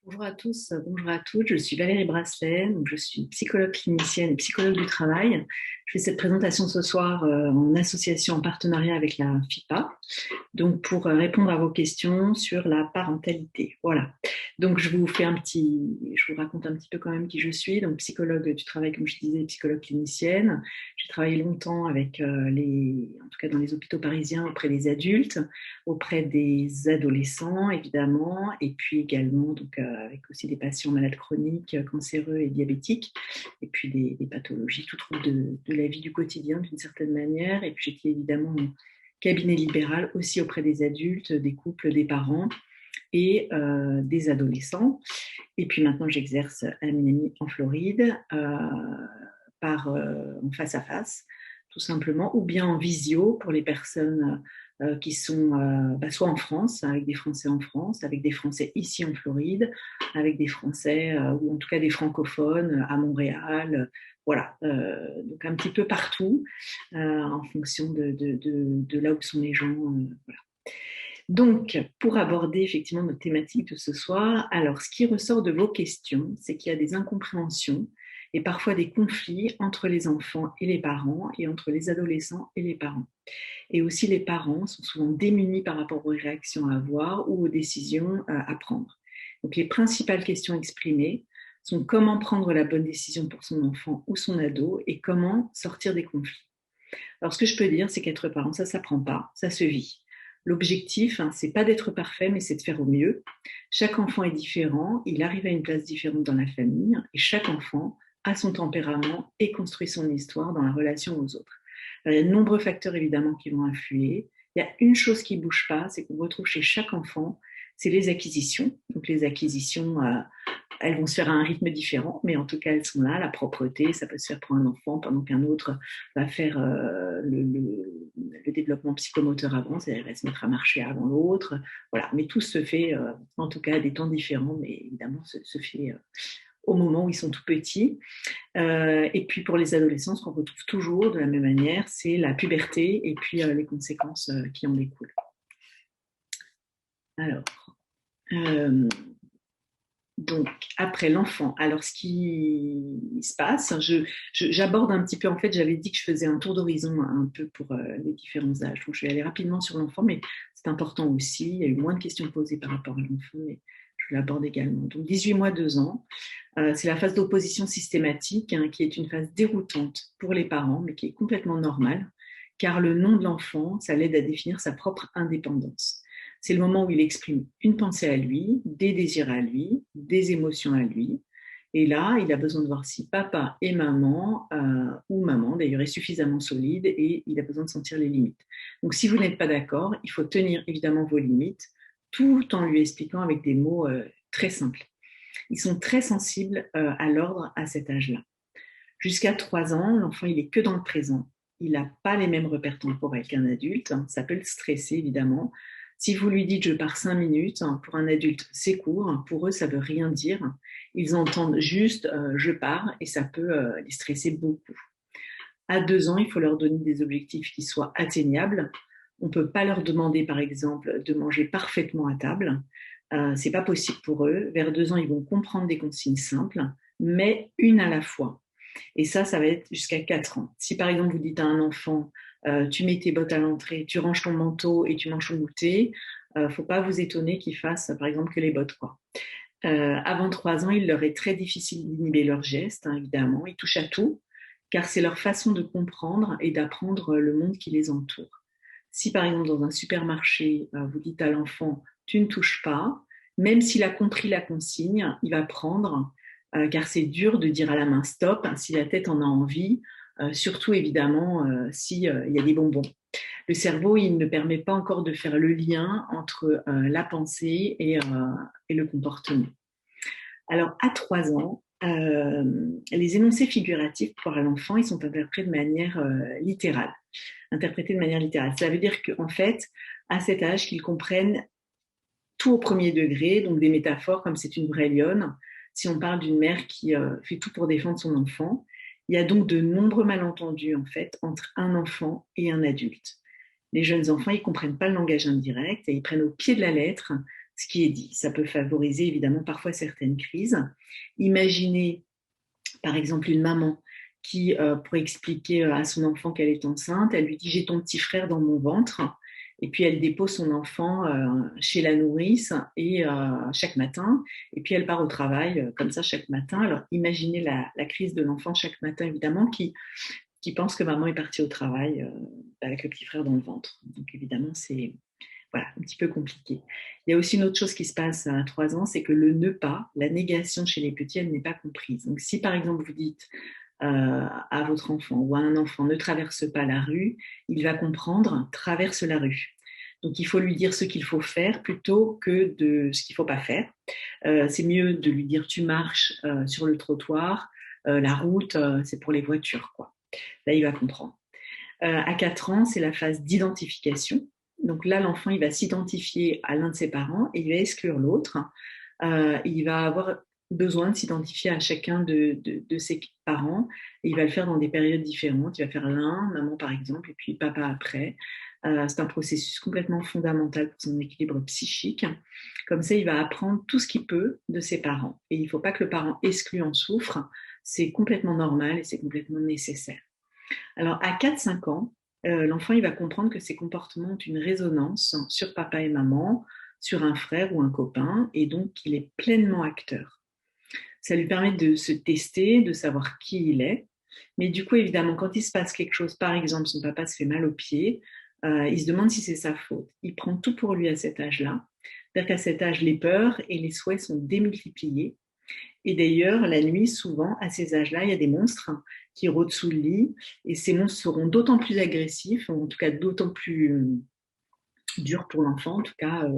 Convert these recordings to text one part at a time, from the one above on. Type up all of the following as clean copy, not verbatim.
Bonjour à tous, bonjour à toutes. Je suis Valérie Brasselet, donc je suis psychologue clinicienne et psychologue du travail. Je fais cette présentation ce soir en association, en partenariat avec la FIPA, donc pour répondre à vos questions sur la parentalité. Voilà. Donc je vous raconte un petit peu quand même qui je suis. Donc psychologue du travail, comme je disais, psychologue clinicienne. J'ai travaillé longtemps avec en tout cas dans les hôpitaux parisiens, auprès des adultes, auprès des adolescents évidemment, et puis également donc avec aussi des patients malades chroniques, cancéreux et diabétiques, et puis des pathologies, tout trouble de la vie du quotidien d'une certaine manière. Et puis j'étais évidemment en cabinet libéral aussi auprès des adultes, des couples, des parents et des adolescents. Et puis maintenant j'exerce à Miami en Floride en face à face tout simplement, ou bien en visio pour les personnes qui sont soit en France, avec des Français en France, avec des Français ici en Floride, avec des Français, ou en tout cas des francophones à Montréal, voilà, donc un petit peu partout, en fonction de là où sont les gens. Voilà. Donc, pour aborder effectivement notre thématique de ce soir, alors ce qui ressort de vos questions, c'est qu'il y a des incompréhensions et parfois des conflits entre les enfants et les parents et entre les adolescents et les parents. Et aussi les parents sont souvent démunis par rapport aux réactions à avoir ou aux décisions à prendre. Donc les principales questions exprimées sont comment prendre la bonne décision pour son enfant ou son ado et comment sortir des conflits. Alors, ce que je peux dire, c'est qu'être parent, ça ne s'apprend pas, ça se vit. L'objectif, c'est pas d'être parfait, mais c'est de faire au mieux. Chaque enfant est différent, il arrive à une place différente dans la famille, et chaque enfant a son tempérament et construit son histoire dans la relation aux autres. Alors, il y a de nombreux facteurs, évidemment, qui vont influer. Il y a une chose qui ne bouge pas, c'est qu'on retrouve chez chaque enfant, c'est les acquisitions. Donc, les acquisitions, elles vont se faire à un rythme différent, mais en tout cas, elles sont là. La propreté, ça peut se faire pour un enfant, pendant qu'un autre va faire le développement psychomoteur avant, c'est-à-dire va se mettre à marcher avant l'autre. Voilà, mais tout se fait, en tout cas, à des temps différents, mais évidemment, se fait au moment où ils sont tout petits. Et puis pour les adolescents, ce qu'on retrouve toujours de la même manière, c'est la puberté et puis les conséquences qui en découlent. Alors, donc, après l'enfant, alors ce qui se passe, j'aborde un petit peu, en fait, j'avais dit que je faisais un tour d'horizon un peu pour les différents âges. Donc, je vais aller rapidement sur l'enfant, mais c'est important aussi. Il y a eu moins de questions posées par rapport à l'enfant, mais je l'aborde également. Donc, 18 mois, 2 ans, c'est la phase d'opposition systématique, qui est une phase déroutante pour les parents, mais qui est complètement normale, car le nom de l'enfant, ça l'aide à définir sa propre indépendance. C'est le moment où il exprime une pensée à lui, des désirs à lui, des émotions à lui. Et là, il a besoin de voir si papa et maman, ou maman d'ailleurs, est suffisamment solide et il a besoin de sentir les limites. Donc si vous n'êtes pas d'accord, il faut tenir évidemment vos limites tout en lui expliquant avec des mots très simples. Ils sont très sensibles à l'ordre à cet âge-là. Jusqu'à 3 ans, l'enfant, il est que dans le présent. Il n'a pas les mêmes repères temporels qu'un adulte. Ça peut le stresser, évidemment. Si vous lui dites je pars 5 minutes, pour un adulte, c'est court. Pour eux, ça ne veut rien dire. Ils entendent juste je pars et ça peut les stresser beaucoup. À 2 ans, il faut leur donner des objectifs qui soient atteignables. On ne peut pas leur demander, par exemple, de manger parfaitement à table. Ce n'est pas possible pour eux. Vers 2 ans, ils vont comprendre des consignes simples, mais une à la fois. Et ça va être jusqu'à 4 ans. Si par exemple vous dites à un enfant, tu mets tes bottes à l'entrée, tu ranges ton manteau et tu manges ton goûter, faut pas vous étonner qu'ils fassent par exemple que les bottes, quoi. Avant 3 ans, il leur est très difficile d'inhiber leurs gestes, évidemment. Ils touchent à tout, car c'est leur façon de comprendre et d'apprendre le monde qui les entoure. Si par exemple dans un supermarché, vous dites à l'enfant, tu ne touches pas, même s'il a compris la consigne, il va prendre, car c'est dur de dire à la main stop si la tête en a envie, surtout évidemment s'il y a des bonbons. Le cerveau, il ne permet pas encore de faire le lien entre la pensée et le comportement. Alors, à 3 ans, les énoncés figuratifs pour l'enfant, ils sont interprétés de manière littérale. Ça veut dire qu'en fait, à cet âge, qu'ils comprennent tout au premier degré, donc des métaphores comme c'est une vraie lionne. Si on parle d'une mère qui fait tout pour défendre son enfant, il y a donc de nombreux malentendus en fait entre un enfant et un adulte. Les jeunes enfants, ils comprennent pas le langage indirect et ils prennent au pied de la lettre ce qui est dit. Ça peut favoriser évidemment parfois certaines crises. Imaginez par exemple une maman qui, pour expliquer à son enfant qu'elle est enceinte, elle lui dit: j'ai ton petit frère dans mon ventre. Et puis elle dépose son enfant chez la nourrice et chaque matin, et puis elle part au travail comme ça chaque matin. Alors imaginez la crise de l'enfant chaque matin évidemment qui pense que maman est partie au travail avec le petit frère dans le ventre. Donc évidemment c'est voilà, un petit peu compliqué. Il y a aussi une autre chose qui se passe à 3 ans, c'est que le ne pas, la négation chez les petits, elle n'est pas comprise. Donc si par exemple vous dites à votre enfant ou à un enfant ne traverse pas la rue, il va comprendre traverse la rue. Donc il faut lui dire ce qu'il faut faire plutôt que de ce qu'il ne faut pas faire. C'est mieux de lui dire tu marches sur le trottoir, la route c'est pour les voitures, quoi. Là il va comprendre. À 4 ans, c'est la phase d'identification. Donc là, l'enfant, il va s'identifier à l'un de ses parents et il va exclure l'autre. Il va avoir besoin de s'identifier à chacun de ses parents. Et il va le faire dans des périodes différentes. Il va faire l'un, maman par exemple, et puis papa après. C'est un processus complètement fondamental pour son équilibre psychique. Comme ça, il va apprendre tout ce qu'il peut de ses parents. Et il ne faut pas que le parent exclu en souffre. C'est complètement normal et c'est complètement nécessaire. Alors, à 4-5 ans, l'enfant il va comprendre que ses comportements ont une résonance sur papa et maman, sur un frère ou un copain, et donc qu'il est pleinement acteur. Ça lui permet de se tester, de savoir qui il est. Mais du coup, évidemment, quand il se passe quelque chose, par exemple, son papa se fait mal au pied, il se demande si c'est sa faute. Il prend tout pour lui à cet âge-là. C'est-à-dire qu'à cet âge, les peurs et les souhaits sont démultipliés. Et d'ailleurs, la nuit, souvent, à ces âges-là, il y a des monstres qui rôdent sous le lit. Et ces monstres seront d'autant plus agressifs, ou en tout cas d'autant plus durs pour l'enfant, en tout cas,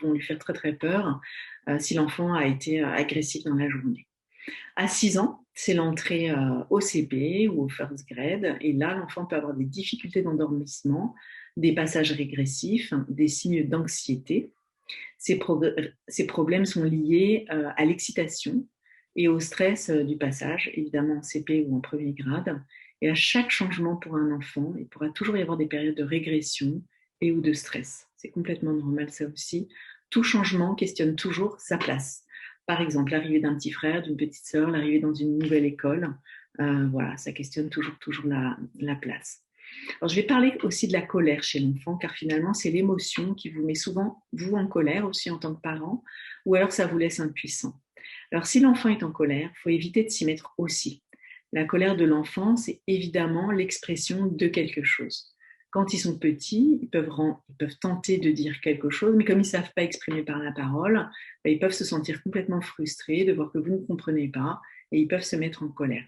vont lui faire très très peur si l'enfant a été agressif dans la journée. À 6 ans, c'est l'entrée au CP ou au first grade. Et là, l'enfant peut avoir des difficultés d'endormissement, des passages régressifs, des signes d'anxiété. Ces problèmes sont liés à l'excitation et au stress du passage, évidemment en CP ou en premier grade. Et à chaque changement pour un enfant, il pourra toujours y avoir des périodes de régression et ou de stress. C'est complètement normal ça aussi. Tout changement questionne toujours sa place. Par exemple, l'arrivée d'un petit frère, d'une petite sœur, l'arrivée dans une nouvelle école, voilà, ça questionne toujours la place. Alors, je vais parler aussi de la colère chez l'enfant, car finalement, c'est l'émotion qui vous met souvent, vous, en colère aussi en tant que parent, ou alors ça vous laisse impuissant. Alors, si l'enfant est en colère, il faut éviter de s'y mettre aussi. La colère de l'enfant, c'est évidemment l'expression de quelque chose. Quand ils sont petits, ils peuvent tenter de dire quelque chose, mais comme ils ne savent pas exprimer par la parole, ils peuvent se sentir complètement frustrés de voir que vous ne comprenez pas, et ils peuvent se mettre en colère.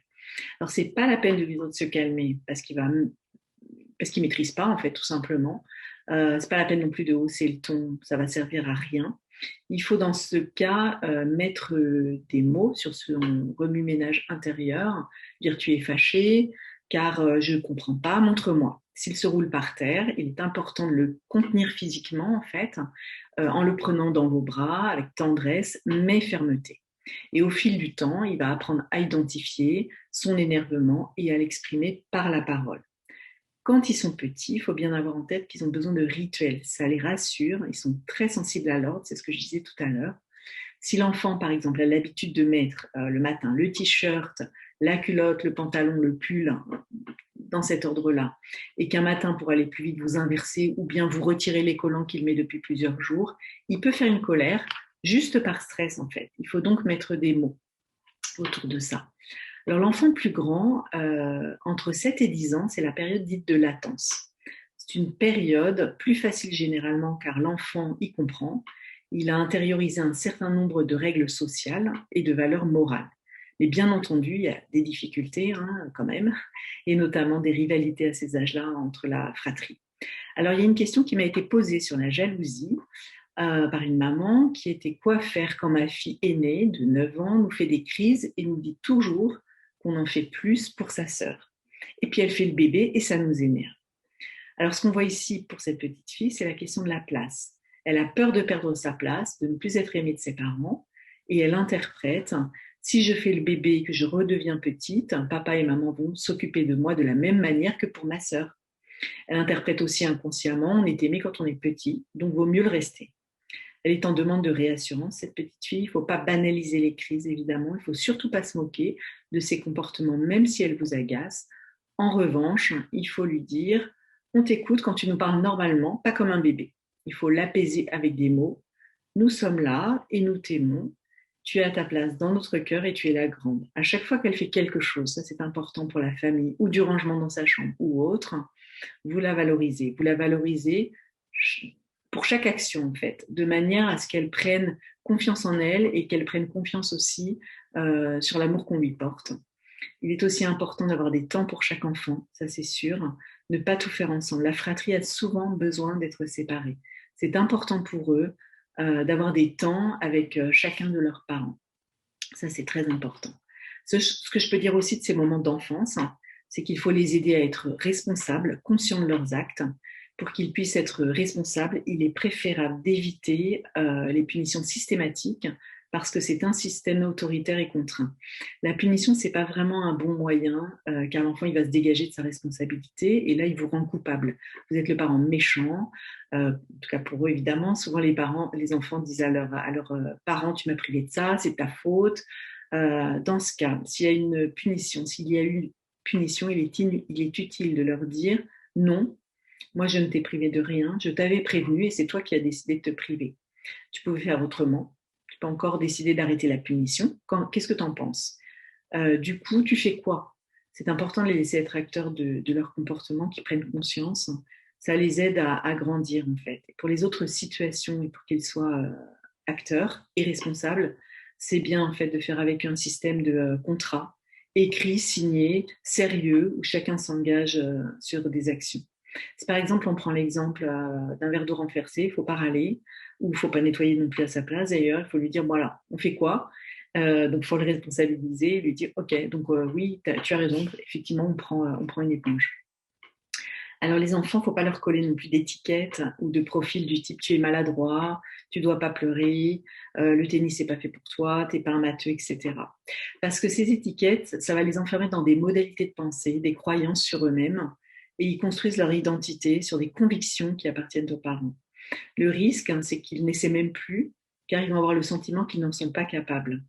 Alors, ce n'est pas la peine de lui dire de se calmer, parce qu'il ne maîtrise pas, en fait, tout simplement. C'est pas la peine non plus de hausser le ton, ça va servir à rien. Il faut dans ce cas mettre des mots sur son remue-ménage intérieur, dire tu es fâché, car je ne comprends pas, montre-moi. S'il se roule par terre, il est important de le contenir physiquement, en fait, en le prenant dans vos bras, avec tendresse, mais fermeté. Et au fil du temps, il va apprendre à identifier son énervement et à l'exprimer par la parole. Quand ils sont petits, il faut bien avoir en tête qu'ils ont besoin de rituels. Ça les rassure, ils sont très sensibles à l'ordre, c'est ce que je disais tout à l'heure. Si l'enfant, par exemple, a l'habitude de mettre le matin le t-shirt, la culotte, le pantalon, le pull, dans cet ordre-là, et qu'un matin, pour aller plus vite, vous inversez ou bien vous retirez les collants qu'il met depuis plusieurs jours, il peut faire une colère juste par stress, en fait. Il faut donc mettre des mots autour de ça. Alors l'enfant plus grand, entre 7 et 10 ans, c'est la période dite de latence. C'est une période plus facile généralement car l'enfant y comprend. Il a intériorisé un certain nombre de règles sociales et de valeurs morales. Mais bien entendu, il y a des difficultés quand même, et notamment des rivalités à ces âges-là entre la fratrie. Alors il y a une question qui m'a été posée sur la jalousie par une maman qui était: quoi faire quand ma fille aînée de 9 ans nous fait des crises et nous dit toujours qu'on en fait plus pour sa sœur. Et puis elle fait le bébé et ça nous énerve. Alors ce qu'on voit ici pour cette petite fille, c'est la question de la place. Elle a peur de perdre sa place, de ne plus être aimée de ses parents, et elle interprète: si je fais le bébé et que je redeviens petite, papa et maman vont s'occuper de moi de la même manière que pour ma sœur. Elle interprète aussi inconsciemment: on est aimé quand on est petit, donc vaut mieux le rester. Elle est en demande de réassurance, cette petite fille. Il ne faut pas banaliser les crises, évidemment. Il ne faut surtout pas se moquer de ses comportements, même si elle vous agace. En revanche, il faut lui dire, on t'écoute quand tu nous parles normalement, pas comme un bébé. Il faut l'apaiser avec des mots. Nous sommes là et nous t'aimons. Tu es à ta place dans notre cœur et tu es la grande. À chaque fois qu'elle fait quelque chose, ça c'est important pour la famille, ou du rangement dans sa chambre ou autre, vous la valorisez. Vous la valorisez pour chaque action, en fait, de manière à ce qu'elle prenne confiance en elle et qu'elle prenne confiance aussi sur l'amour qu'on lui porte. Il est aussi important d'avoir des temps pour chaque enfant, ça c'est sûr, ne pas tout faire ensemble. La fratrie a souvent besoin d'être séparée. C'est important pour eux d'avoir des temps avec chacun de leurs parents. Ça, c'est très important. Ce que je peux dire aussi de ces moments d'enfance, c'est qu'il faut les aider à être responsables, conscients de leurs actes. Pour qu'ils puissent être responsables, il est préférable d'éviter les punitions systématiques parce que c'est un système autoritaire et contraint. La punition, c'est pas vraiment un bon moyen car l'enfant, il va se dégager de sa responsabilité et là, il vous rend coupable. Vous êtes le parent méchant, en tout cas pour eux, évidemment. Souvent, les enfants disent à leurs parents, tu m'as privé de ça, c'est ta faute. Dans ce cas, s'il y a une punition, s'il y a eu une punition, il est utile de leur dire non, moi je ne t'ai privé de rien, je t'avais prévenu et c'est toi qui as décidé de te priver. Tu pouvais faire autrement, tu peux encore décider d'arrêter la punition. Qu'est-ce que tu en penses? Du coup, tu fais quoi? C'est important de les laisser être acteurs de leur comportement, qu'ils prennent conscience. Ça les aide à grandir en fait. Et pour les autres situations et pour qu'ils soient acteurs et responsables, c'est bien en fait de faire avec un système de contrat écrit, signé, sérieux, où chacun s'engage sur des actions. Si par exemple on prend l'exemple d'un verre d'eau renversé, il ne faut pas râler, ou il ne faut pas nettoyer non plus à sa place d'ailleurs, il faut lui dire voilà, on fait quoi? Donc il faut le responsabiliser, lui dire ok, donc oui, tu as raison, effectivement on prend une éponge. Alors les enfants, il ne faut pas leur coller non plus d'étiquettes ou de profils du type tu es maladroit, tu ne dois pas pleurer, le tennis c'est pas fait pour toi, tu n'es pas un matheux, etc. Parce que ces étiquettes, ça va les enfermer dans des modalités de pensée, des croyances sur eux-mêmes, et ils construisent leur identité sur des convictions qui appartiennent aux parents. Le risque, c'est qu'ils n'essaient même plus, car ils vont avoir le sentiment qu'ils n'en sont pas capables.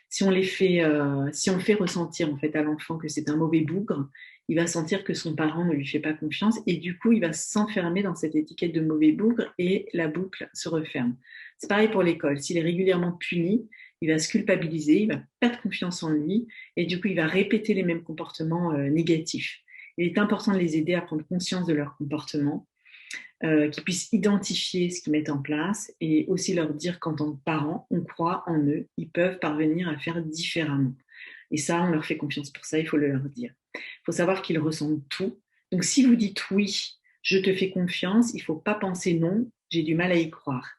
Si on fait ressentir en fait à l'enfant que c'est un mauvais bougre, il va sentir que son parent ne lui fait pas confiance et du coup il va s'enfermer dans cette étiquette de mauvais bougre et la boucle se referme. C'est pareil pour l'école. S'il est régulièrement puni, il va se culpabiliser, il va perdre confiance en lui et du coup il va répéter les mêmes comportements négatifs. Il est important de les aider à prendre conscience de leur comportement, qu'ils puissent identifier ce qu'ils mettent en place et aussi leur dire qu'en tant que parents, on croit en eux, ils peuvent parvenir à faire différemment. Et ça, on leur fait confiance pour ça, il faut le leur dire. Il faut savoir qu'ils ressentent tout. Donc si vous dites oui, je te fais confiance, il ne faut pas penser non, j'ai du mal à y croire.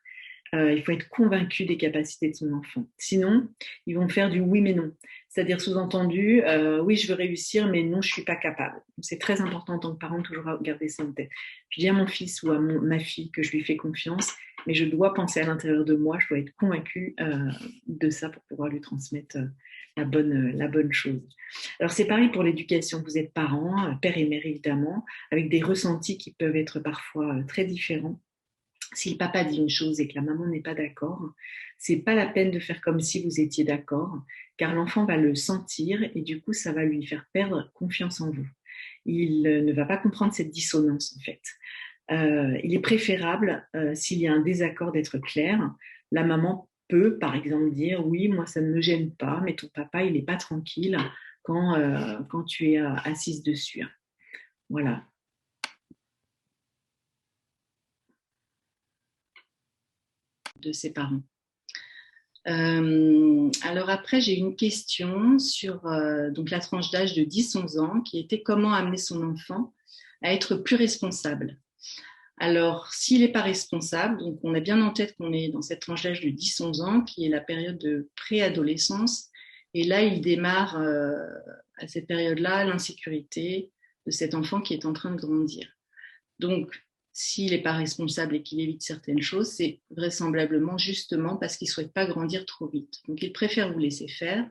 Il faut être convaincu des capacités de son enfant. Sinon, ils vont faire du oui mais non. C'est-à-dire sous-entendu, oui, je veux réussir, mais non, je ne suis pas capable. C'est très important en tant que parent de toujours garder ça en tête. Je dis à mon fils ou à ma fille que je lui fais confiance, mais je dois penser à l'intérieur de moi, je dois être convaincue de ça pour pouvoir lui transmettre la bonne chose. Alors c'est pareil pour l'éducation. Vous êtes parents, père et mère évidemment, avec des ressentis qui peuvent être parfois très différents. Si le papa dit une chose et que la maman n'est pas d'accord, c'est pas la peine de faire comme si vous étiez d'accord, car l'enfant va le sentir et du coup, ça va lui faire perdre confiance en vous. Il ne va pas comprendre cette dissonance en fait. Il est préférable, s'il y a un désaccord, d'être clair. La maman peut, par exemple, dire oui, moi ça ne me gêne pas, mais ton papa il n'est pas tranquille quand tu es assise dessus. Voilà. De ses parents. Alors après, j'ai une question sur donc la tranche d'âge de 10-11 ans qui était comment amener son enfant à être plus responsable. Alors, s'il n'est pas responsable, donc on a bien en tête qu'on est dans cette tranche d'âge de 10-11 ans qui est la période de préadolescence et là, il démarre à cette période-là l'insécurité de cet enfant qui est en train de grandir. Donc, s'il n'est pas responsable et qu'il évite certaines choses, c'est vraisemblablement justement parce qu'il ne souhaite pas grandir trop vite. Donc, il préfère vous laisser faire.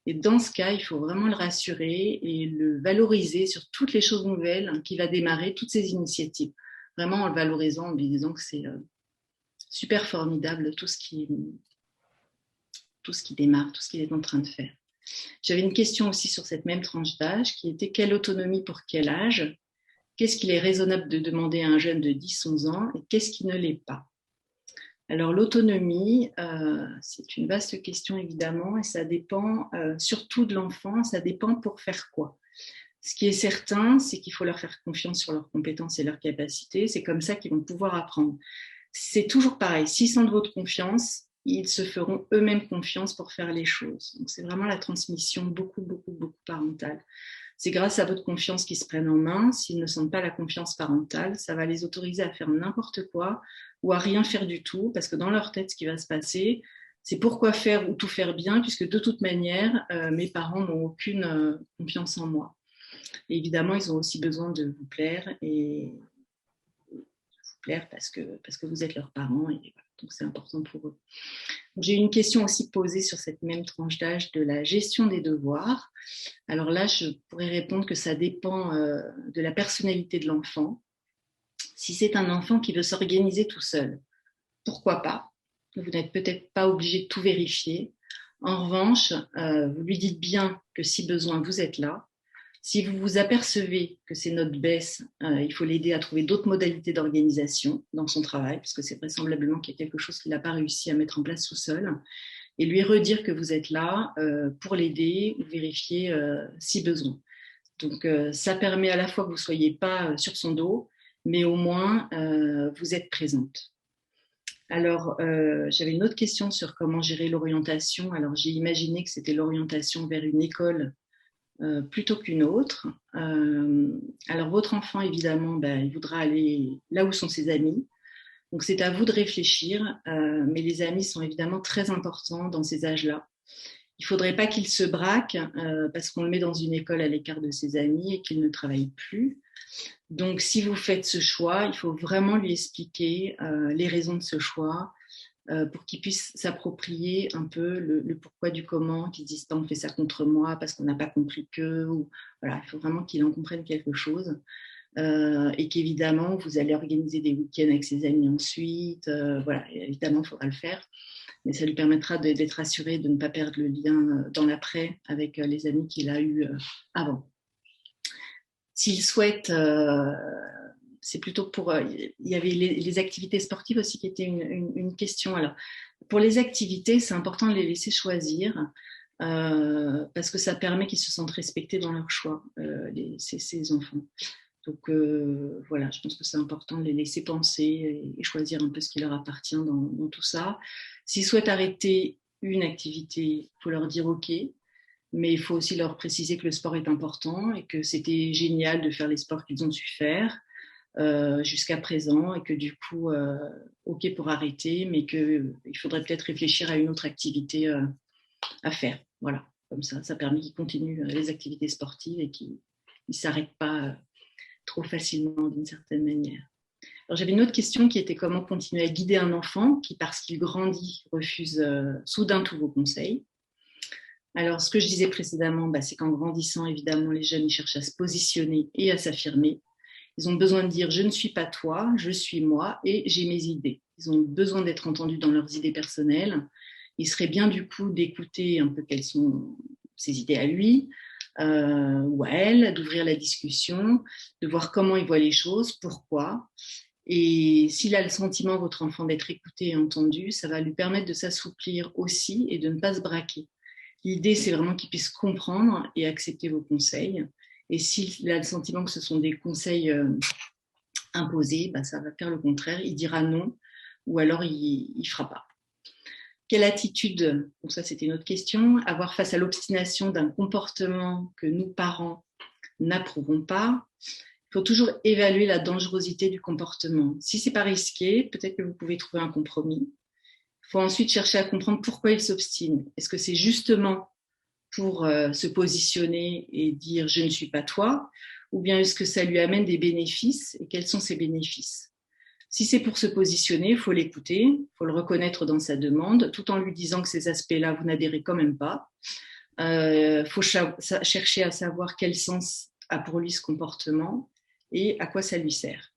Et dans ce cas, il faut vraiment le rassurer et le valoriser sur toutes les choses nouvelles qu'il va démarrer, toutes ces initiatives. Vraiment en le valorisant, en lui disant que super formidable tout ce qui démarre, tout ce qu'il est en train de faire. J'avais une question aussi sur cette même tranche d'âge qui était quelle autonomie pour quel âge? Qu'est-ce qu'il est raisonnable de demander à un jeune de 10-11 ans et qu'est-ce qui ne l'est pas? Alors l'autonomie, c'est une vaste question évidemment et ça dépend surtout de l'enfant, ça dépend pour faire quoi. Ce qui est certain, c'est qu'il faut leur faire confiance sur leurs compétences et leurs capacités, c'est comme ça qu'ils vont pouvoir apprendre. C'est toujours pareil, s'ils sentent votre confiance, ils se feront eux-mêmes confiance pour faire les choses. Donc c'est vraiment la transmission beaucoup parentale. C'est grâce à votre confiance qu'ils se prennent en main. S'ils ne sentent pas la confiance parentale, ça va les autoriser à faire n'importe quoi ou à rien faire du tout, parce que dans leur tête, ce qui va se passer, c'est pourquoi faire ou tout faire bien, puisque de toute manière, mes parents n'ont aucune confiance en moi. Et évidemment, ils ont aussi besoin de vous plaire et parce que vous êtes leurs parents et voilà, donc c'est important pour eux. J'ai une question aussi posée sur cette même tranche d'âge de la gestion des devoirs. Alors là, je pourrais répondre que ça dépend de la personnalité de l'enfant. Si c'est un enfant qui veut s'organiser tout seul, pourquoi pas? Vous n'êtes peut-être pas obligé de tout vérifier. En revanche, vous lui dites bien que si besoin, vous êtes là. Si vous vous apercevez que c'est notre baisse, il faut l'aider à trouver d'autres modalités d'organisation dans son travail, parce que c'est vraisemblablement qu'il y a quelque chose qu'il n'a pas réussi à mettre en place tout seul, et lui redire que vous êtes là pour l'aider ou vérifier si besoin. Donc, ça permet à la fois que vous ne soyez pas sur son dos, mais au moins, vous êtes présente. Alors, j'avais une autre question sur comment gérer l'orientation. Alors, j'ai imaginé que c'était l'orientation vers une école plutôt qu'une autre. Alors, votre enfant, évidemment, il voudra aller là où sont ses amis. Donc, c'est à vous de réfléchir, mais les amis sont évidemment très importants dans ces âges-là. Il ne faudrait pas qu'il se braque parce qu'on le met dans une école à l'écart de ses amis et qu'il ne travaille plus. Donc, si vous faites ce choix, il faut vraiment lui expliquer les raisons de ce choix pour qu'il puisse s'approprier un peu le pourquoi du comment, qu'il ne dise pas on fait ça contre moi parce qu'on n'a pas compris que. Ou, voilà, il faut vraiment qu'il en comprenne quelque chose. Et qu'évidemment, vous allez organiser des week-ends avec ses amis ensuite. Voilà, évidemment, il faudra le faire. Mais ça lui permettra d'être assuré de ne pas perdre le lien dans l'après avec les amis qu'il a eus avant. S'il souhaite, c'est plutôt pour... il y avait les activités sportives aussi qui étaient une question. Alors, pour les activités, c'est important de les laisser choisir parce que ça permet qu'ils se sentent respectés dans leur choix, ces enfants. Donc voilà, je pense que c'est important de les laisser penser et choisir un peu ce qui leur appartient dans tout ça. S'ils souhaitent arrêter une activité, il faut leur dire OK, mais il faut aussi leur préciser que le sport est important et que c'était génial de faire les sports qu'ils ont su faire jusqu'à présent et que du coup, OK pour arrêter, mais qu'il faudrait peut-être réfléchir à une autre activité à faire. Voilà, comme ça permet qu'ils continuent les activités sportives et qu'ils ne s'arrêtent pas trop facilement d'une certaine manière. Alors, j'avais une autre question qui était comment continuer à guider un enfant qui, parce qu'il grandit, refuse soudain tous vos conseils. Alors, ce que je disais précédemment, c'est qu'en grandissant, évidemment, les jeunes ils cherchent à se positionner et à s'affirmer. Ils ont besoin de dire « je ne suis pas toi, je suis moi et j'ai mes idées ». Ils ont besoin d'être entendus dans leurs idées personnelles. Il serait bien du coup d'écouter un peu quelles sont ses idées à lui, ou à elle, d'ouvrir la discussion, de voir comment il voit les choses, pourquoi. Et s'il a le sentiment, votre enfant, d'être écouté et entendu, ça va lui permettre de s'assouplir aussi et de ne pas se braquer. L'idée, c'est vraiment qu'il puisse comprendre et accepter vos conseils. Et s'il a le sentiment que ce sont des conseils imposés, ça va faire le contraire. Il dira non ou alors il ne fera pas. Quelle attitude, donc ça c'était une autre question, avoir face à l'obstination d'un comportement que nous, parents, n'approuvons pas. Il faut toujours évaluer la dangerosité du comportement. Si ce n'est pas risqué, peut-être que vous pouvez trouver un compromis. Il faut ensuite chercher à comprendre pourquoi il s'obstine. Est-ce que c'est justement pour se positionner et dire « je ne suis pas toi » ou bien est-ce que ça lui amène des bénéfices et quels sont ces bénéfices? Si c'est pour se positionner, il faut l'écouter, il faut le reconnaître dans sa demande, tout en lui disant que ces aspects-là, vous n'adhérez quand même pas. Il faut chercher à savoir quel sens a pour lui ce comportement et à quoi ça lui sert.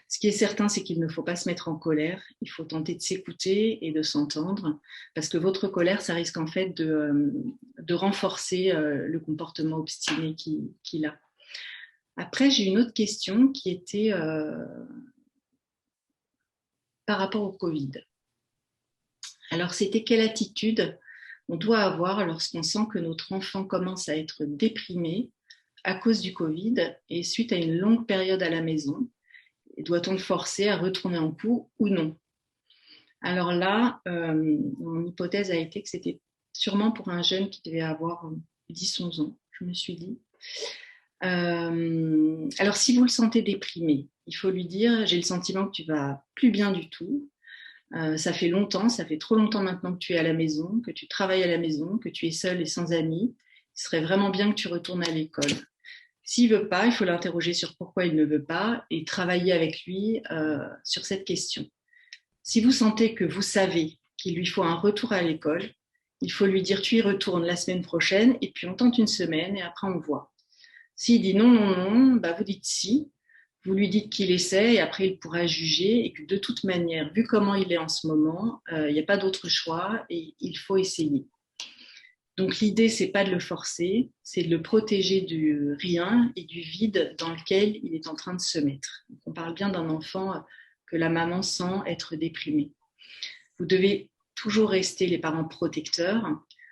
Ce qui est certain, c'est qu'il ne faut pas se mettre en colère. Il faut tenter de s'écouter et de s'entendre, parce que votre colère, ça risque en fait de renforcer le comportement obstiné qu'il a. Après, j'ai une autre question qui était par rapport au Covid. Alors, c'était quelle attitude on doit avoir lorsqu'on sent que notre enfant commence à être déprimé à cause du Covid et suite à une longue période à la maison? Doit-on le forcer à retourner en cours ou non? Alors là, mon hypothèse a été que c'était sûrement pour un jeune qui devait avoir 10-11 ans, je me suis dit. Alors, si vous le sentez déprimé, il faut lui dire, j'ai le sentiment que tu vas plus bien du tout. Ça fait longtemps, ça fait trop longtemps maintenant que tu es à la maison, que tu travailles à la maison, que tu es seul et sans amis. Il serait vraiment bien que tu retournes à l'école. S'il ne veut pas, il faut l'interroger sur pourquoi il ne veut pas et travailler avec lui sur cette question. Si vous sentez que vous savez qu'il lui faut un retour à l'école, il faut lui dire tu y retournes la semaine prochaine et puis on tente une semaine et après on voit. S'il dit non, non, non, bah vous dites si, vous lui dites qu'il essaie et après il pourra juger et que de toute manière, vu comment il est en ce moment, il n'y a pas d'autre choix et il faut essayer. Donc l'idée, c'est pas de le forcer, c'est de le protéger du rien et du vide dans lequel il est en train de se mettre. Donc, on parle bien d'un enfant que la maman sent être déprimé. Vous devez toujours rester les parents protecteurs.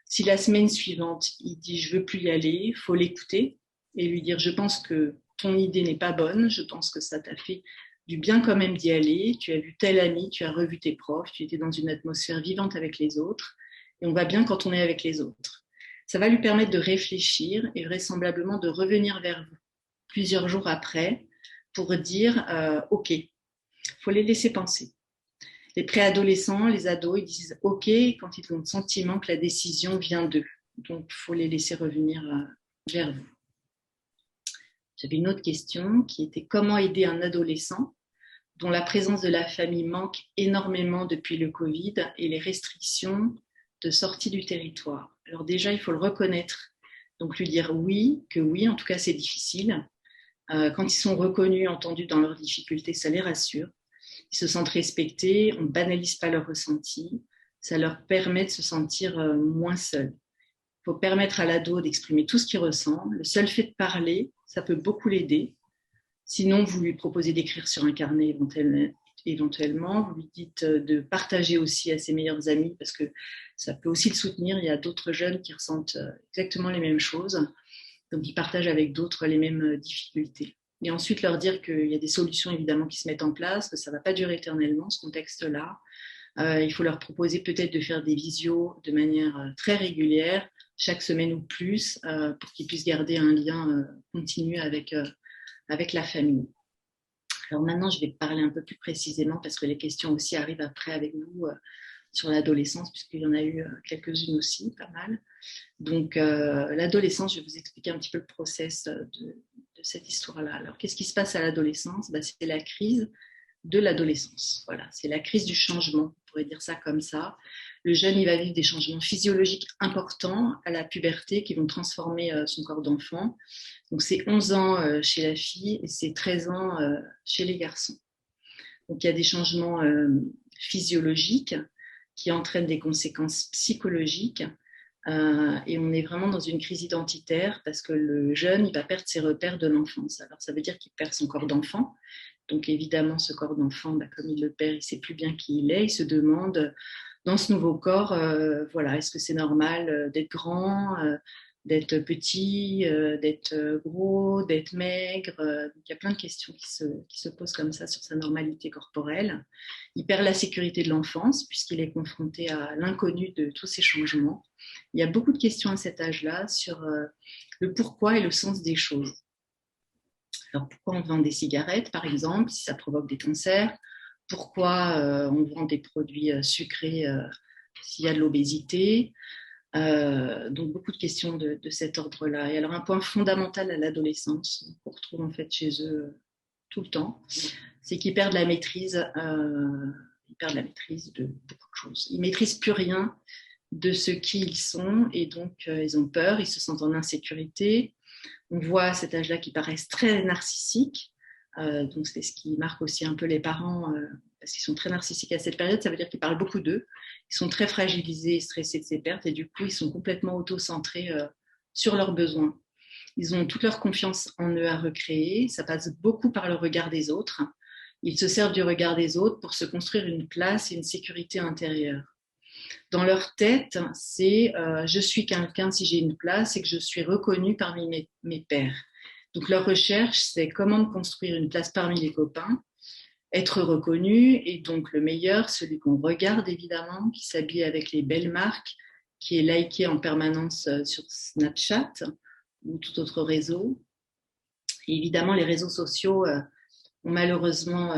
Si la semaine suivante, il dit « je veux plus y aller », il faut l'écouter et lui dire « je pense que ton idée n'est pas bonne, je pense que ça t'a fait du bien quand même d'y aller, tu as vu tel ami, tu as revu tes profs, tu étais dans une atmosphère vivante avec les autres. » Et on va bien quand on est avec les autres. Ça va lui permettre de réfléchir et vraisemblablement de revenir vers vous plusieurs jours après pour dire OK, il faut les laisser penser. Les préadolescents, les ados, ils disent OK quand ils ont le sentiment que la décision vient d'eux. Donc, il faut les laisser revenir vers vous. J'avais une autre question qui était comment aider un adolescent dont la présence de la famille manque énormément depuis le Covid et les restrictions de sortie du territoire. Alors déjà, il faut le reconnaître, donc lui dire oui, que oui, en tout cas c'est difficile. Quand ils sont reconnus, entendus dans leurs difficultés, ça les rassure. Ils se sentent respectés, on ne banalise pas leurs ressentis, ça leur permet de se sentir moins seuls. Il faut permettre à l'ado d'exprimer tout ce qu'il ressent. Le seul fait de parler, ça peut beaucoup l'aider. Sinon, vous lui proposez d'écrire sur un carnet éventuellement. Vous lui dites de partager aussi à ses meilleurs amis parce que ça peut aussi le soutenir. Il y a d'autres jeunes qui ressentent exactement les mêmes choses. Donc, ils partagent avec d'autres les mêmes difficultés. Et ensuite, leur dire qu'il y a des solutions évidemment qui se mettent en place, que ça ne va pas durer éternellement, ce contexte-là. Il faut leur proposer peut-être de faire des visios de manière très régulière, chaque semaine ou plus, pour qu'ils puissent garder un lien continu avec la famille. Alors maintenant, je vais parler un peu plus précisément parce que les questions aussi arrivent après avec vous sur l'adolescence, puisqu'il y en a eu quelques-unes aussi, pas mal. Donc, l'adolescence, je vais vous expliquer un petit peu le process de cette histoire-là. Alors, qu'est-ce qui se passe à l'adolescence? C'est la crise de l'adolescence. Voilà, c'est la crise du changement, on pourrait dire ça comme ça. Le jeune, il va vivre des changements physiologiques importants à la puberté qui vont transformer son corps d'enfant. Donc, c'est 11 ans chez la fille et c'est 13 ans chez les garçons. Donc, il y a des changements physiologiques qui entraînent des conséquences psychologiques et on est vraiment dans une crise identitaire parce que le jeune, il va perdre ses repères de l'enfance. Alors, ça veut dire qu'il perd son corps d'enfant. Donc, évidemment, ce corps d'enfant, comme il le perd, il ne sait plus bien qui il est. Il se demande, dans ce nouveau corps, voilà, est-ce que c'est normal d'être grand, d'être petit, d'être gros, d'être maigre. Il y a plein de questions qui se posent comme ça sur sa normalité corporelle. Il perd la sécurité de l'enfance puisqu'il est confronté à l'inconnu de tous ces changements. Il y a beaucoup de questions à cet âge-là sur le pourquoi et le sens des choses. Alors pourquoi on vend des cigarettes, par exemple, si ça provoque des cancers? Pourquoi on vend des produits sucrés s'il y a de l'obésité? Donc beaucoup de questions de cet ordre-là. Et alors un point fondamental à l'adolescence, qu'on retrouve en fait chez eux tout le temps, c'est qu'ils perdent la maîtrise, de beaucoup de choses. Ils maîtrisent plus rien de ce qu'ils sont et donc ils ont peur, ils se sentent en insécurité. On voit à cet âge-là qu'ils paraissent très narcissiques. Donc, c'est ce qui marque aussi un peu les parents, parce qu'ils sont très narcissiques à cette période. Ça veut dire qu'ils parlent beaucoup d'eux. Ils sont très fragilisés et stressés de ces pertes. Et du coup, ils sont complètement auto-centrés sur leurs besoins. Ils ont toute leur confiance en eux à recréer. Ça passe beaucoup par le regard des autres. Ils se servent du regard des autres pour se construire une place et une sécurité intérieure. Dans leur tête, c'est je suis quelqu'un si j'ai une place et que je suis reconnue parmi mes pairs. Donc leur recherche, c'est comment me construire une place parmi les copains, être reconnu, et donc le meilleur, celui qu'on regarde évidemment, qui s'habille avec les belles marques, qui est liké en permanence sur Snapchat ou tout autre réseau. Et évidemment, les réseaux sociaux ont malheureusement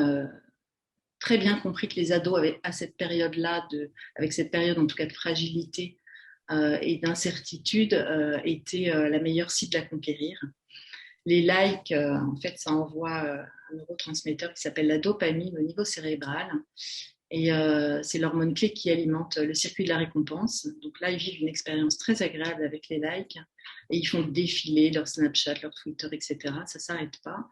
très bien compris que les ados avaient, à cette période-là, avec cette période en tout cas de fragilité et d'incertitude, étaient la meilleure cible à conquérir. Les likes, en fait, ça envoie un neurotransmetteur qui s'appelle la dopamine au niveau cérébral. Et c'est l'hormone clé qui alimente le circuit de la récompense. Donc là, ils vivent une expérience très agréable avec les likes. Et ils font défiler leur Snapchat, leur Twitter, etc. Ça ne s'arrête pas.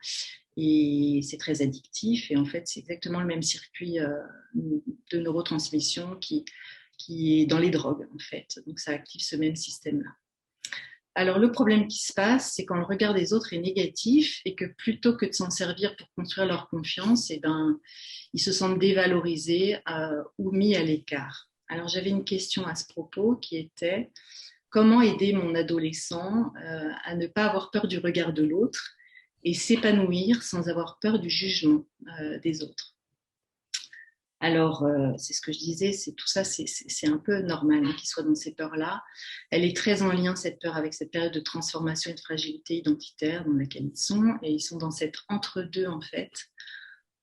Et c'est très addictif. Et en fait, c'est exactement le même circuit de neurotransmission qui est dans les drogues, en fait. Donc ça active ce même système-là. Alors, le problème qui se passe, c'est quand le regard des autres est négatif et que plutôt que de s'en servir pour construire leur confiance, eh ben, ils se sentent dévalorisés ou mis à l'écart. Alors, j'avais une question à ce propos qui était comment aider mon adolescent à ne pas avoir peur du regard de l'autre et s'épanouir sans avoir peur du jugement des autres. Alors, c'est ce que je disais, c'est tout ça, c'est un peu normal qu'ils soient dans ces peurs-là. Elle est très en lien, cette peur, avec cette période de transformation et de fragilité identitaire dans laquelle ils sont. Et ils sont dans cet entre-deux, en fait.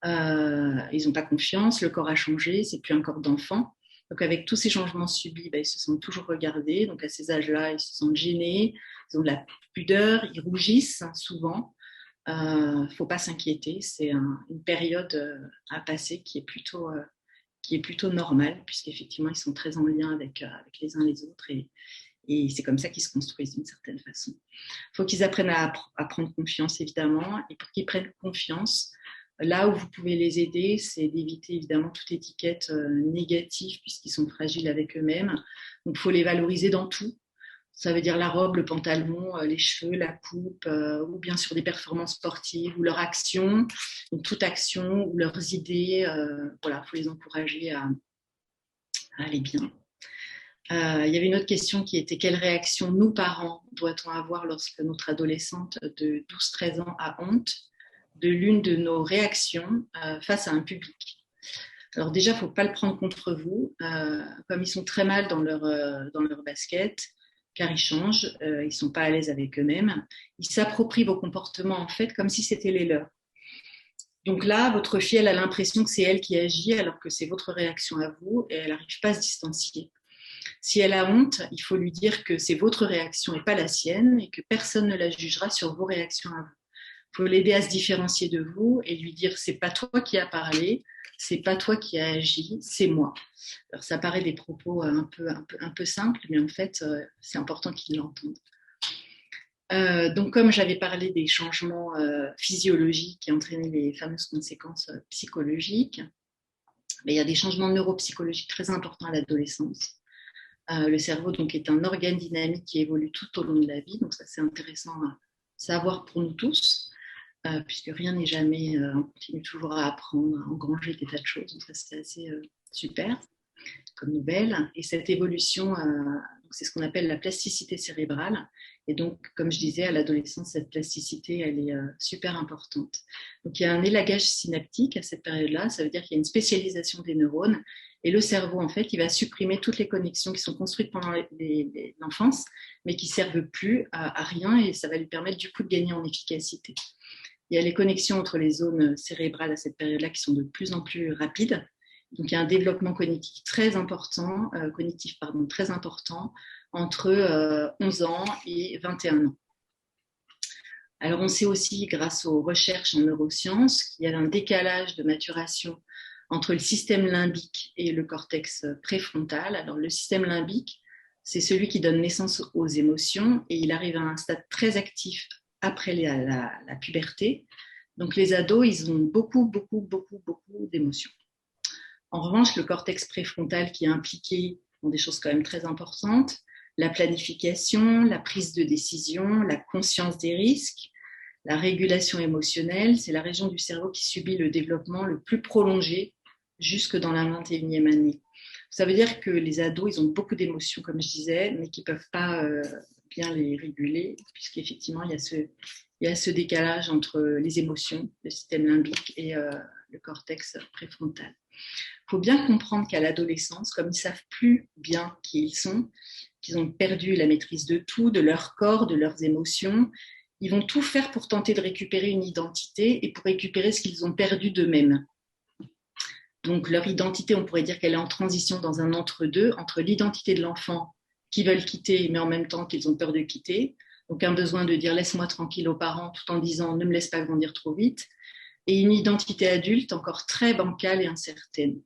Ils n'ont pas confiance, le corps a changé, c'est plus un corps d'enfant. Donc, avec tous ces changements subis, ils se sentent toujours regardés. Donc, à ces âges-là, ils se sentent gênés, ils ont de la pudeur, ils rougissent souvent. Il ne faut pas s'inquiéter, c'est une période à passer qui est plutôt normale, puisqu'effectivement, ils sont très en lien avec les uns les autres et c'est comme ça qu'ils se construisent d'une certaine façon. Il faut qu'ils apprennent à prendre confiance, évidemment, et pour qu'ils prennent confiance, là où vous pouvez les aider, c'est d'éviter évidemment toute étiquette négative, puisqu'ils sont fragiles avec eux-mêmes. Donc, il faut les valoriser dans tout. Ça veut dire la robe, le pantalon, les cheveux, la coupe, ou bien sur des performances sportives, ou leur action, donc toute action, ou leurs idées. Voilà, il faut les encourager à aller bien. Il y avait une autre question qui était quelle réaction nous, parents, doit-on avoir lorsque notre adolescente de 12-13 ans a honte de l'une de nos réactions face à un public? Alors déjà, il ne faut pas le prendre contre vous. Comme ils sont très mal dans leur basket, car ils changent, ils ne sont pas à l'aise avec eux-mêmes. Ils s'approprient vos comportements, en fait, comme si c'était les leurs. Donc là, votre fille, elle a l'impression que c'est elle qui agit, alors que c'est votre réaction à vous, et elle n'arrive pas à se distancier. Si elle a honte, il faut lui dire que c'est votre réaction et pas la sienne, et que personne ne la jugera sur vos réactions à vous. Il faut l'aider à se différencier de vous et lui dire c'est pas toi qui as parlé, c'est pas toi qui as agi, c'est moi. Alors ça paraît des propos un peu simples, mais en fait c'est important qu'ils l'entendent. Donc comme j'avais parlé des changements physiologiques qui entraînaient les fameuses conséquences psychologiques, mais il y a des changements neuropsychologiques très importants à l'adolescence. Le cerveau donc est un organe dynamique qui évolue tout au long de la vie, donc ça c'est intéressant à savoir pour nous tous. Puisque rien n'est jamais, on continue toujours à apprendre, à engranger des tas de choses. Donc ça, c'est assez super comme nouvelle. Et cette évolution, c'est ce qu'on appelle la plasticité cérébrale. Et donc, comme je disais, à l'adolescence, cette plasticité, elle est super importante. Donc, il y a un élagage synaptique à cette période-là. Ça veut dire qu'il y a une spécialisation des neurones. Et le cerveau, en fait, il va supprimer toutes les connexions qui sont construites pendant l'enfance, mais qui ne servent plus à rien. Et ça va lui permettre, du coup, de gagner en efficacité. Il y a les connexions entre les zones cérébrales à cette période-là qui sont de plus en plus rapides. Donc, il y a un développement cognitif très important, très important entre 11 ans et 21 ans. Alors, on sait aussi, grâce aux recherches en neurosciences, qu'il y a un décalage de maturation entre le système limbique et le cortex préfrontal. Alors, le système limbique, c'est celui qui donne naissance aux émotions et il arrive à un stade très actif après la puberté. Donc les ados, ils ont beaucoup d'émotions. En revanche, le cortex préfrontal qui est impliqué dans des choses quand même très importantes, la planification, la prise de décision, la conscience des risques, la régulation émotionnelle, c'est la région du cerveau qui subit le développement le plus prolongé jusque dans la 21e année. Ça veut dire que les ados, ils ont beaucoup d'émotions, comme je disais, mais qui ne peuvent pas bien les réguler, puisqu'effectivement, il y a ce décalage entre les émotions, le système limbique et le cortex préfrontal. Il faut bien comprendre qu'à l'adolescence, comme ils ne savent plus bien qui ils sont, qu'ils ont perdu la maîtrise de tout, de leur corps, de leurs émotions, ils vont tout faire pour tenter de récupérer une identité et pour récupérer ce qu'ils ont perdu d'eux-mêmes. Donc leur identité, on pourrait dire qu'elle est en transition dans un entre-deux, entre l'identité de l'enfant qu'ils veulent quitter, mais en même temps qu'ils ont peur de quitter. Donc un besoin de dire laisse-moi tranquille aux parents tout en disant ne me laisse pas grandir trop vite. Et une identité adulte encore très bancale et incertaine.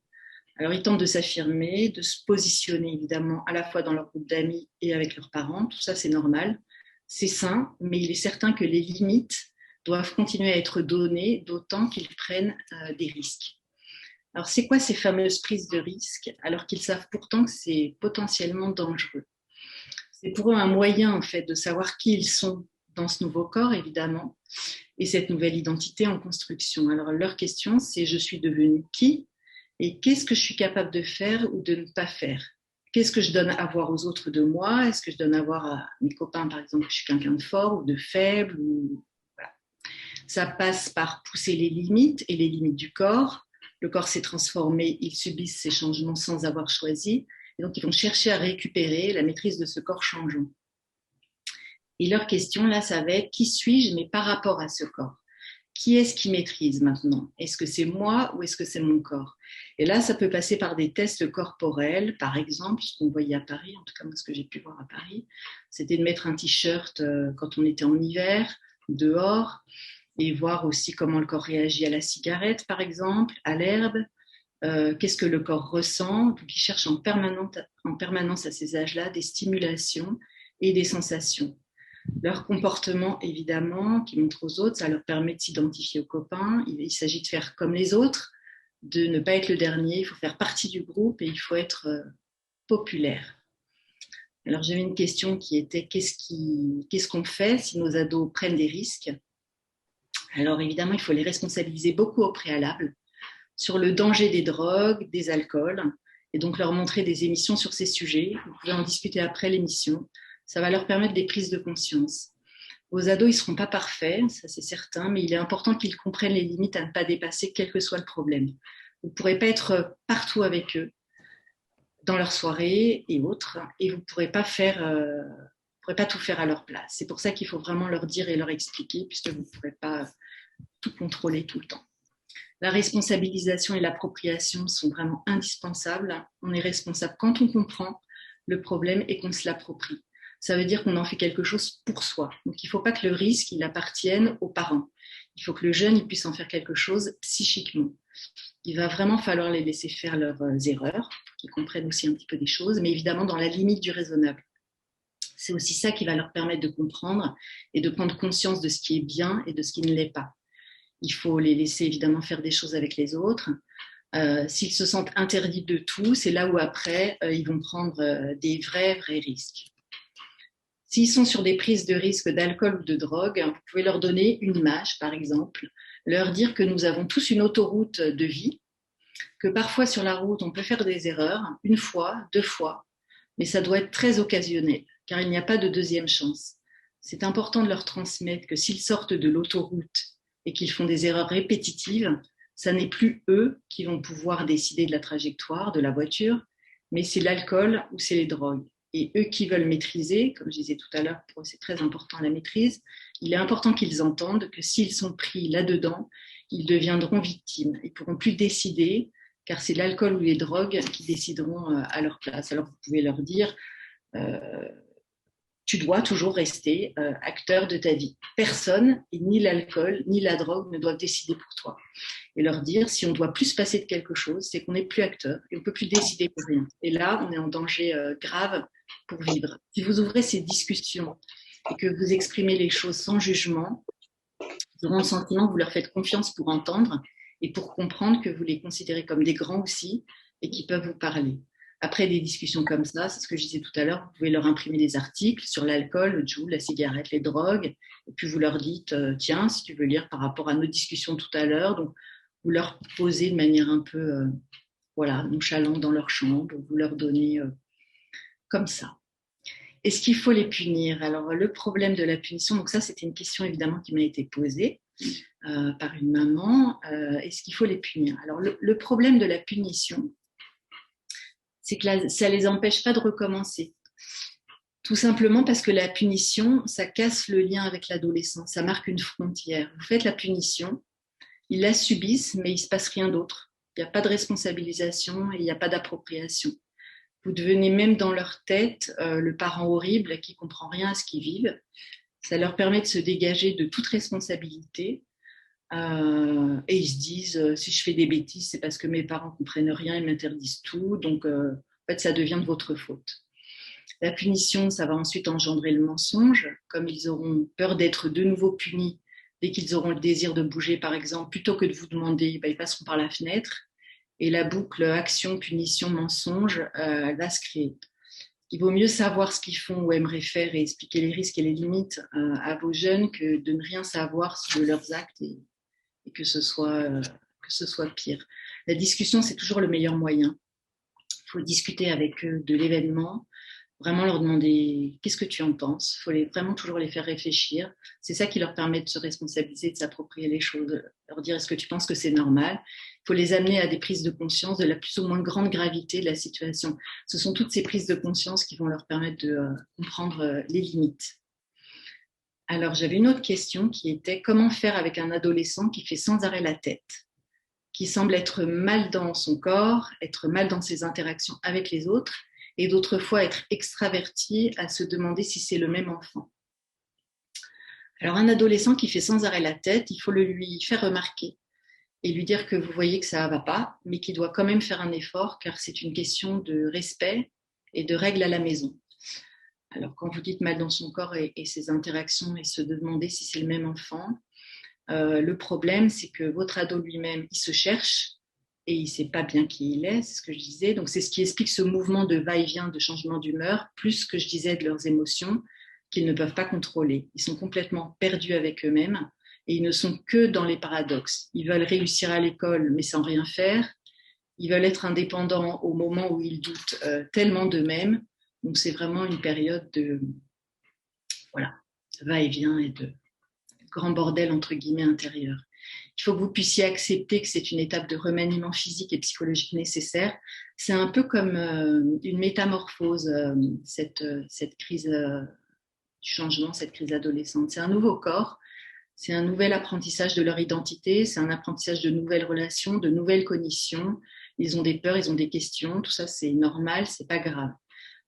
Alors ils tentent de s'affirmer, de se positionner évidemment à la fois dans leur groupe d'amis et avec leurs parents. Tout ça c'est normal, c'est sain, mais il est certain que les limites doivent continuer à être données, d'autant qu'ils prennent des risques. Alors, c'est quoi ces fameuses prises de risques, alors qu'ils savent pourtant que c'est potentiellement dangereux? C'est pour eux un moyen, en fait, de savoir qui ils sont dans ce nouveau corps, évidemment, et cette nouvelle identité en construction. Alors, leur question, c'est: je suis devenu qui? Et qu'est-ce que je suis capable de faire ou de ne pas faire? Qu'est-ce que je donne à voir aux autres de moi? Est-ce que je donne à voir à mes copains, par exemple, que je suis quelqu'un de fort ou de faible Voilà. Ça passe par pousser les limites et les limites du corps. Le corps s'est transformé, ils subissent ces changements sans avoir choisi. Et donc, ils vont chercher à récupérer la maîtrise de ce corps changeant. Et leur question, là, ça va être: qui suis-je, mais par rapport à ce corps? Qui est-ce qui maîtrise maintenant? Est-ce que c'est moi ou est-ce que c'est mon corps? Et là, ça peut passer par des tests corporels, par exemple, ce qu'on voyait à Paris, en tout cas, moi, ce que j'ai pu voir à Paris, c'était de mettre un t-shirt quand on était en hiver, dehors, et voir aussi comment le corps réagit à la cigarette, par exemple, à l'herbe. Qu'est-ce que le corps ressent? Donc, ils cherchent en permanence à ces âges-là des stimulations et des sensations. Leur comportement, évidemment, qui montre aux autres, ça leur permet de s'identifier aux copains. Il s'agit de faire comme les autres, de ne pas être le dernier. Il faut faire partie du groupe et il faut être populaire. Alors, j'avais une question qui était: qu'est-ce qu'on fait si nos ados prennent des risques? Alors évidemment, il faut les responsabiliser beaucoup au préalable sur le danger des drogues, des alcools, et donc leur montrer des émissions sur ces sujets. Vous pouvez en discuter après l'émission. Ça va leur permettre des prises de conscience. Vos ados, ils ne seront pas parfaits, ça c'est certain, mais il est important qu'ils comprennent les limites à ne pas dépasser, quel que soit le problème. Vous ne pourrez pas être partout avec eux, dans leurs soirées et autres, et vous ne pourrez pas tout faire à leur place. C'est pour ça qu'il faut vraiment leur dire et leur expliquer, puisque vous ne pourrez pas tout contrôler tout le temps. La responsabilisation et l'appropriation sont vraiment indispensables. On est responsable quand on comprend le problème et qu'on se l'approprie. Ça veut dire qu'on en fait quelque chose pour soi. Donc il ne faut pas que le risque il appartienne aux parents. Il faut que le jeune il puisse en faire quelque chose psychiquement. Il va vraiment falloir les laisser faire leurs erreurs, pour qu'ils comprennent aussi un petit peu des choses, mais évidemment dans la limite du raisonnable. C'est aussi ça qui va leur permettre de comprendre et de prendre conscience de ce qui est bien et de ce qui ne l'est pas. Il faut les laisser évidemment faire des choses avec les autres. S'ils se sentent interdits de tout, c'est là où après, ils vont prendre des vrais risques. S'ils sont sur des prises de risque d'alcool ou de drogue, vous pouvez leur donner une image, par exemple, leur dire que nous avons tous une autoroute de vie, que parfois sur la route, on peut faire des erreurs, une fois, deux fois, mais ça doit être très occasionnel, car il n'y a pas de deuxième chance. C'est important de leur transmettre que s'ils sortent de l'autoroute et qu'ils font des erreurs répétitives, ça n'est plus eux qui vont pouvoir décider de la trajectoire de la voiture, mais c'est l'alcool ou c'est les drogues. Et eux qui veulent maîtriser, comme je disais tout à l'heure, pour eux c'est très important la maîtrise, il est important qu'ils entendent que s'ils sont pris là-dedans, ils deviendront victimes. Ils ne pourront plus décider, car c'est l'alcool ou les drogues qui décideront à leur place. Alors vous pouvez leur dire tu dois toujours rester acteur de ta vie. Personne, et ni l'alcool, ni la drogue ne doivent décider pour toi. Et leur dire, si on doit plus se passer de quelque chose, c'est qu'on n'est plus acteur et on ne peut plus décider pour rien. Et là, on est en danger grave pour vivre. Si vous ouvrez ces discussions et que vous exprimez les choses sans jugement, Ils auront le sentiment que vous leur faites confiance pour entendre et pour comprendre que vous les considérez comme des grands aussi et qui peuvent vous parler. Après des discussions comme ça, c'est ce que je disais tout à l'heure, vous pouvez leur imprimer des articles sur l'alcool, le joule, la cigarette, les drogues, et puis vous leur dites, tiens, si tu veux lire par rapport à nos discussions tout à l'heure, donc vous leur posez de manière un peu nonchalante dans leur chambre, vous leur donnez comme ça. Est-ce qu'il faut les punir? Alors, le problème de la punition, donc ça, c'était une question évidemment qui m'a été posée par une maman. Est-ce qu'il faut les punir? Alors, le problème de la punition, c'est que ça ne les empêche pas de recommencer. Tout simplement parce que la punition, ça casse le lien avec l'adolescent, ça marque une frontière. Vous faites la punition, ils la subissent, mais il ne se passe rien d'autre. Il n'y a pas de responsabilisation et il n'y a pas d'appropriation. Vous devenez même dans leur tête le parent horrible qui ne comprend rien à ce qu'ils vivent. Ça leur permet de se dégager de toute responsabilité. Et ils se disent, si je fais des bêtises, c'est parce que mes parents ne comprennent rien, ils m'interdisent tout. Donc, en fait, ça devient de votre faute. La punition, ça va ensuite engendrer le mensonge. Comme ils auront peur d'être de nouveau punis, dès qu'ils auront le désir de bouger, par exemple, plutôt que de vous demander, ils passeront par la fenêtre. Et la boucle action, punition, mensonge, elle va se créer. Il vaut mieux savoir ce qu'ils font ou aimeraient faire et expliquer les risques et les limites à vos jeunes que de ne rien savoir sur leurs actes et que ce soit pire. La discussion, c'est toujours le meilleur moyen. Il faut discuter avec eux de l'événement, vraiment leur demander qu'est-ce que tu en penses. Il faut vraiment toujours les faire réfléchir. C'est ça qui leur permet de se responsabiliser, de s'approprier les choses, leur dire est-ce que tu penses que c'est normal. Il faut les amener à des prises de conscience de la plus ou moins grande gravité de la situation. Ce sont toutes ces prises de conscience qui vont leur permettre de comprendre les limites. Alors, j'avais une autre question qui était comment faire avec un adolescent qui fait sans arrêt la tête, qui semble être mal dans son corps, être mal dans ses interactions avec les autres, et d'autres fois être extraverti à se demander si c'est le même enfant. Alors, un adolescent qui fait sans arrêt la tête, il faut le lui faire remarquer et lui dire que vous voyez que ça ne va pas, mais qu'il doit quand même faire un effort, car c'est une question de respect et de règles à la maison. Alors, quand vous dites mal dans son corps et ses interactions et se demander si c'est le même enfant, le problème, c'est que votre ado lui-même, il se cherche et il ne sait pas bien qui il est, c'est ce que je disais. Donc, c'est ce qui explique ce mouvement de va-et-vient, de changement d'humeur, plus que je disais de leurs émotions qu'ils ne peuvent pas contrôler. Ils sont complètement perdus avec eux-mêmes et ils ne sont que dans les paradoxes. Ils veulent réussir à l'école, mais sans rien faire. Ils veulent être indépendants au moment où ils doutent tellement d'eux-mêmes. Donc, c'est vraiment une période de va-et-vient et de grand bordel, entre guillemets, intérieur. Il faut que vous puissiez accepter que c'est une étape de remaniement physique et psychologique nécessaire. C'est un peu comme une métamorphose, cette crise du changement, cette crise adolescente. C'est un nouveau corps, c'est un nouvel apprentissage de leur identité, c'est un apprentissage de nouvelles relations, de nouvelles cognitions. Ils ont des peurs, ils ont des questions, tout ça c'est normal, c'est pas grave.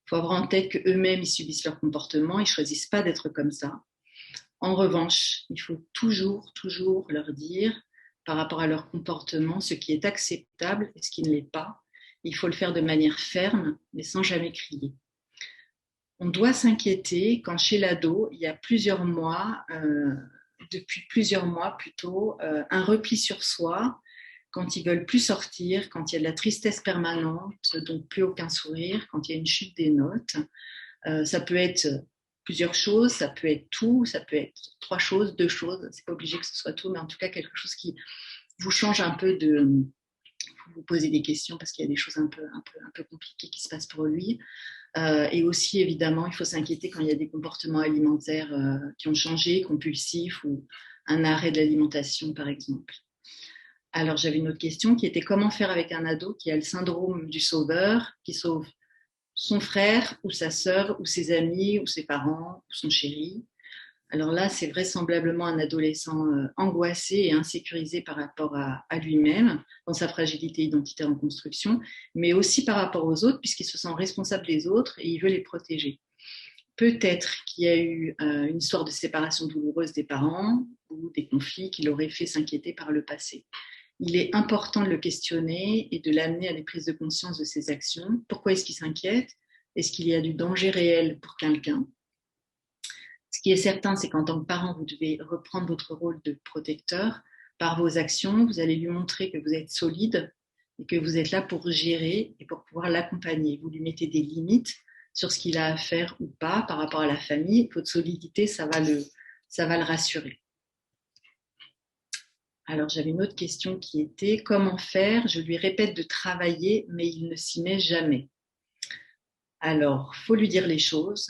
Il faut avoir en tête qu'eux-mêmes, ils subissent leur comportement, ils ne choisissent pas d'être comme ça. En revanche, il faut toujours leur dire, par rapport à leur comportement, ce qui est acceptable et ce qui ne l'est pas. Il faut le faire de manière ferme, mais sans jamais crier. On doit s'inquiéter quand chez l'ado, il y a plusieurs mois, depuis plusieurs mois plutôt, un repli sur soi, quand ils veulent plus sortir, quand il y a de la tristesse permanente, donc plus aucun sourire, quand il y a une chute des notes. Ça peut être plusieurs choses, ça peut être tout, ça peut être 3 choses, 2 choses, c'est pas obligé que ce soit tout, mais en tout cas quelque chose qui vous change un peu de... Vous posez des questions parce qu'il y a des choses un peu compliquées qui se passent pour lui. Et aussi, évidemment, il faut s'inquiéter quand il y a des comportements alimentaires qui ont changé, compulsifs ou un arrêt de l'alimentation, par exemple. Alors, j'avais une autre question qui était comment faire avec un ado qui a le syndrome du sauveur, qui sauve son frère ou sa sœur ou ses amis ou ses parents ou son chéri. Alors là, c'est vraisemblablement un adolescent angoissé et insécurisé par rapport à lui-même, dans sa fragilité identitaire en construction, mais aussi par rapport aux autres, puisqu'il se sent responsable des autres et il veut les protéger. Peut-être qu'il y a eu une histoire de séparation douloureuse des parents ou des conflits qui l'auraient fait s'inquiéter par le passé. Il est important de le questionner et de l'amener à des prises de conscience de ses actions. Pourquoi est-ce qu'il s'inquiète? Est-ce qu'il y a du danger réel pour quelqu'un? Ce qui est certain, c'est qu'en tant que parent, vous devez reprendre votre rôle de protecteur par vos actions. Vous allez lui montrer que vous êtes solide et que vous êtes là pour gérer et pour pouvoir l'accompagner. Vous lui mettez des limites sur ce qu'il a à faire ou pas par rapport à la famille. Votre solidité, ça va le rassurer. Alors, j'avais une autre question qui était comment faire? Je lui répète de travailler, mais il ne s'y met jamais. Alors, il faut lui dire les choses.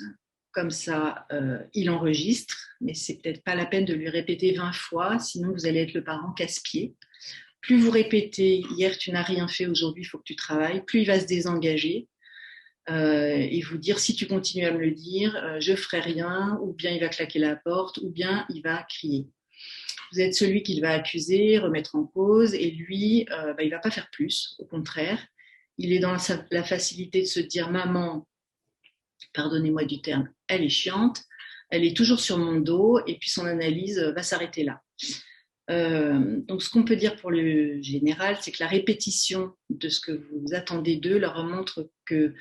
Comme ça, il enregistre, mais c'est peut-être pas la peine de lui répéter 20 fois, sinon vous allez être le parent casse-pied. Plus vous répétez, hier tu n'as rien fait, aujourd'hui il faut que tu travailles, plus il va se désengager et vous dire, si tu continues à me le dire, je ferai rien, ou bien il va claquer la porte, ou bien il va crier. Vous êtes celui qu'il va accuser, remettre en cause, et lui, il ne va pas faire plus, au contraire. Il est dans la facilité de se dire, maman, pardonnez-moi du terme, elle est chiante, elle est toujours sur mon dos, et puis son analyse va s'arrêter là. Donc ce qu'on peut dire pour le général, c'est que la répétition de ce que vous attendez d'eux leur montre que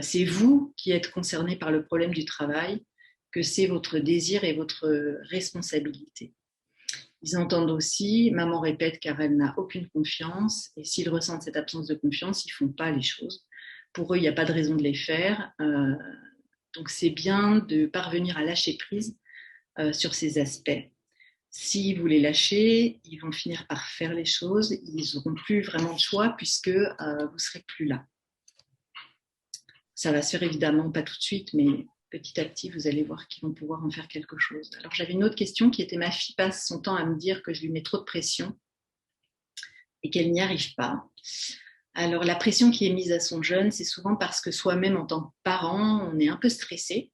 c'est vous qui êtes concerné par le problème du travail, que c'est votre désir et votre responsabilité. Ils entendent aussi, maman répète car elle n'a aucune confiance, et s'ils ressentent cette absence de confiance, ils ne font pas les choses. Pour eux, il n'y a pas de raison de les faire. Donc c'est bien de parvenir à lâcher prise sur ces aspects. Si vous les lâchez, ils vont finir par faire les choses, ils n'auront plus vraiment de choix puisque vous ne serez plus là. Ça va se faire évidemment pas tout de suite, mais petit à petit, vous allez voir qu'ils vont pouvoir en faire quelque chose. Alors j'avais une autre question qui était, ma fille passe son temps à me dire que je lui mets trop de pression et qu'elle n'y arrive pas. Alors la pression qui est mise à son jeune, c'est souvent parce que soi-même en tant que parent, on est un peu stressé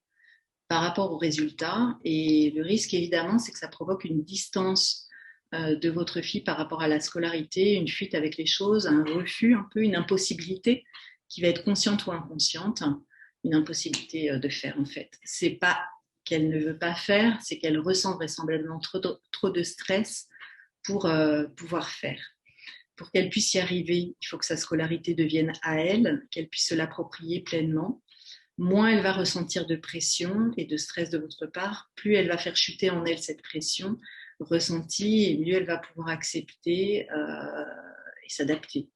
par rapport aux résultats, et le risque évidemment c'est que ça provoque une distance de votre fille par rapport à la scolarité, une fuite avec les choses, un refus, un peu une impossibilité qui va être consciente ou inconsciente, une impossibilité de faire en fait. C'est pas qu'elle ne veut pas faire, c'est qu'elle ressent vraisemblablement trop de stress pour pouvoir faire. Pour qu'elle puisse y arriver, il faut que sa scolarité devienne à elle, qu'elle puisse se l'approprier pleinement. Moins elle va ressentir de pression et de stress de votre part, plus elle va faire chuter en elle cette pression ressentie, et mieux elle va pouvoir accepter et s'adapter.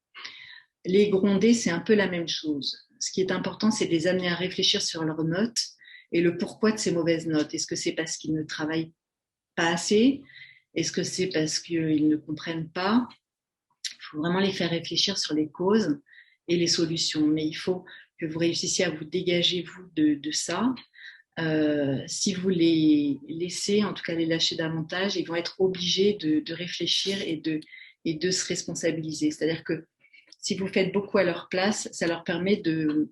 Les gronder, c'est un peu la même chose. Ce qui est important, c'est de les amener à réfléchir sur leurs notes et le pourquoi de ces mauvaises notes. Est-ce que c'est parce qu'ils ne travaillent pas assez? Est-ce que c'est parce qu'ils ne comprennent pas? Il faut vraiment les faire réfléchir sur les causes et les solutions. Mais il faut que vous réussissiez à vous dégager, vous, de ça. Si vous les laissez, en tout cas les lâcher davantage, ils vont être obligés de réfléchir et de se responsabiliser. C'est-à-dire que si vous faites beaucoup à leur place, ça leur permet de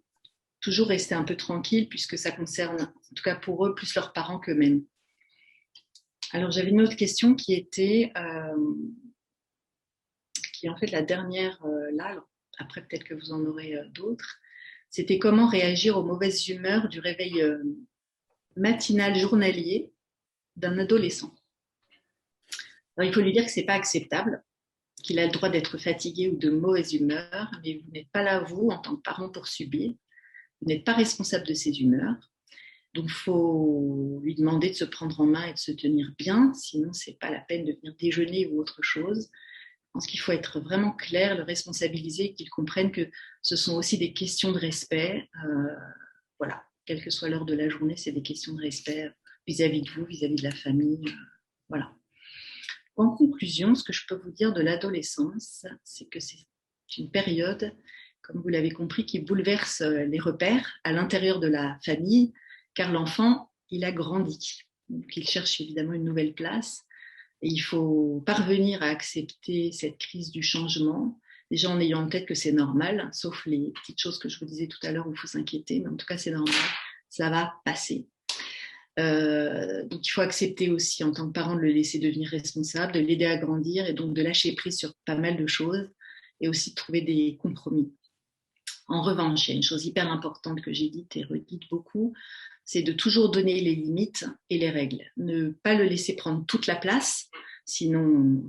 toujours rester un peu tranquille, puisque ça concerne, en tout cas pour eux, plus leurs parents qu'eux-mêmes. Alors j'avais une autre question qui était, qui est en fait la dernière là, alors, après peut-être que vous en aurez d'autres, c'était comment réagir aux mauvaises humeurs du réveil matinal journalier d'un adolescent. Alors, il faut lui dire que ce n'est pas acceptable, qu'il a le droit d'être fatigué ou de mauvaise humeur, mais vous n'êtes pas là, vous, en tant que parent, pour subir. Vous n'êtes pas responsable de ses humeurs. Donc, il faut lui demander de se prendre en main et de se tenir bien, sinon, ce n'est pas la peine de venir déjeuner ou autre chose. Je pense qu'il faut être vraiment clair, le responsabiliser, qu'il comprenne que ce sont aussi des questions de respect. Voilà, quelle que soit l'heure de la journée, c'est des questions de respect vis-à-vis de vous, vis-à-vis de la famille. Voilà. En conclusion, ce que je peux vous dire de l'adolescence, c'est que c'est une période, comme vous l'avez compris, qui bouleverse les repères à l'intérieur de la famille, car l'enfant, il a grandi. Donc, il cherche évidemment une nouvelle place. Et il faut parvenir à accepter cette crise du changement, déjà en ayant en tête que c'est normal, sauf les petites choses que je vous disais tout à l'heure où il faut s'inquiéter, mais en tout cas c'est normal, ça va passer. Donc il faut accepter aussi en tant que parent de le laisser devenir responsable, de l'aider à grandir et donc de lâcher prise sur pas mal de choses et aussi de trouver des compromis. En revanche, il y a une chose hyper importante que j'ai dite et redite beaucoup, c'est de toujours donner les limites et les règles. Ne pas le laisser prendre toute la place, sinon,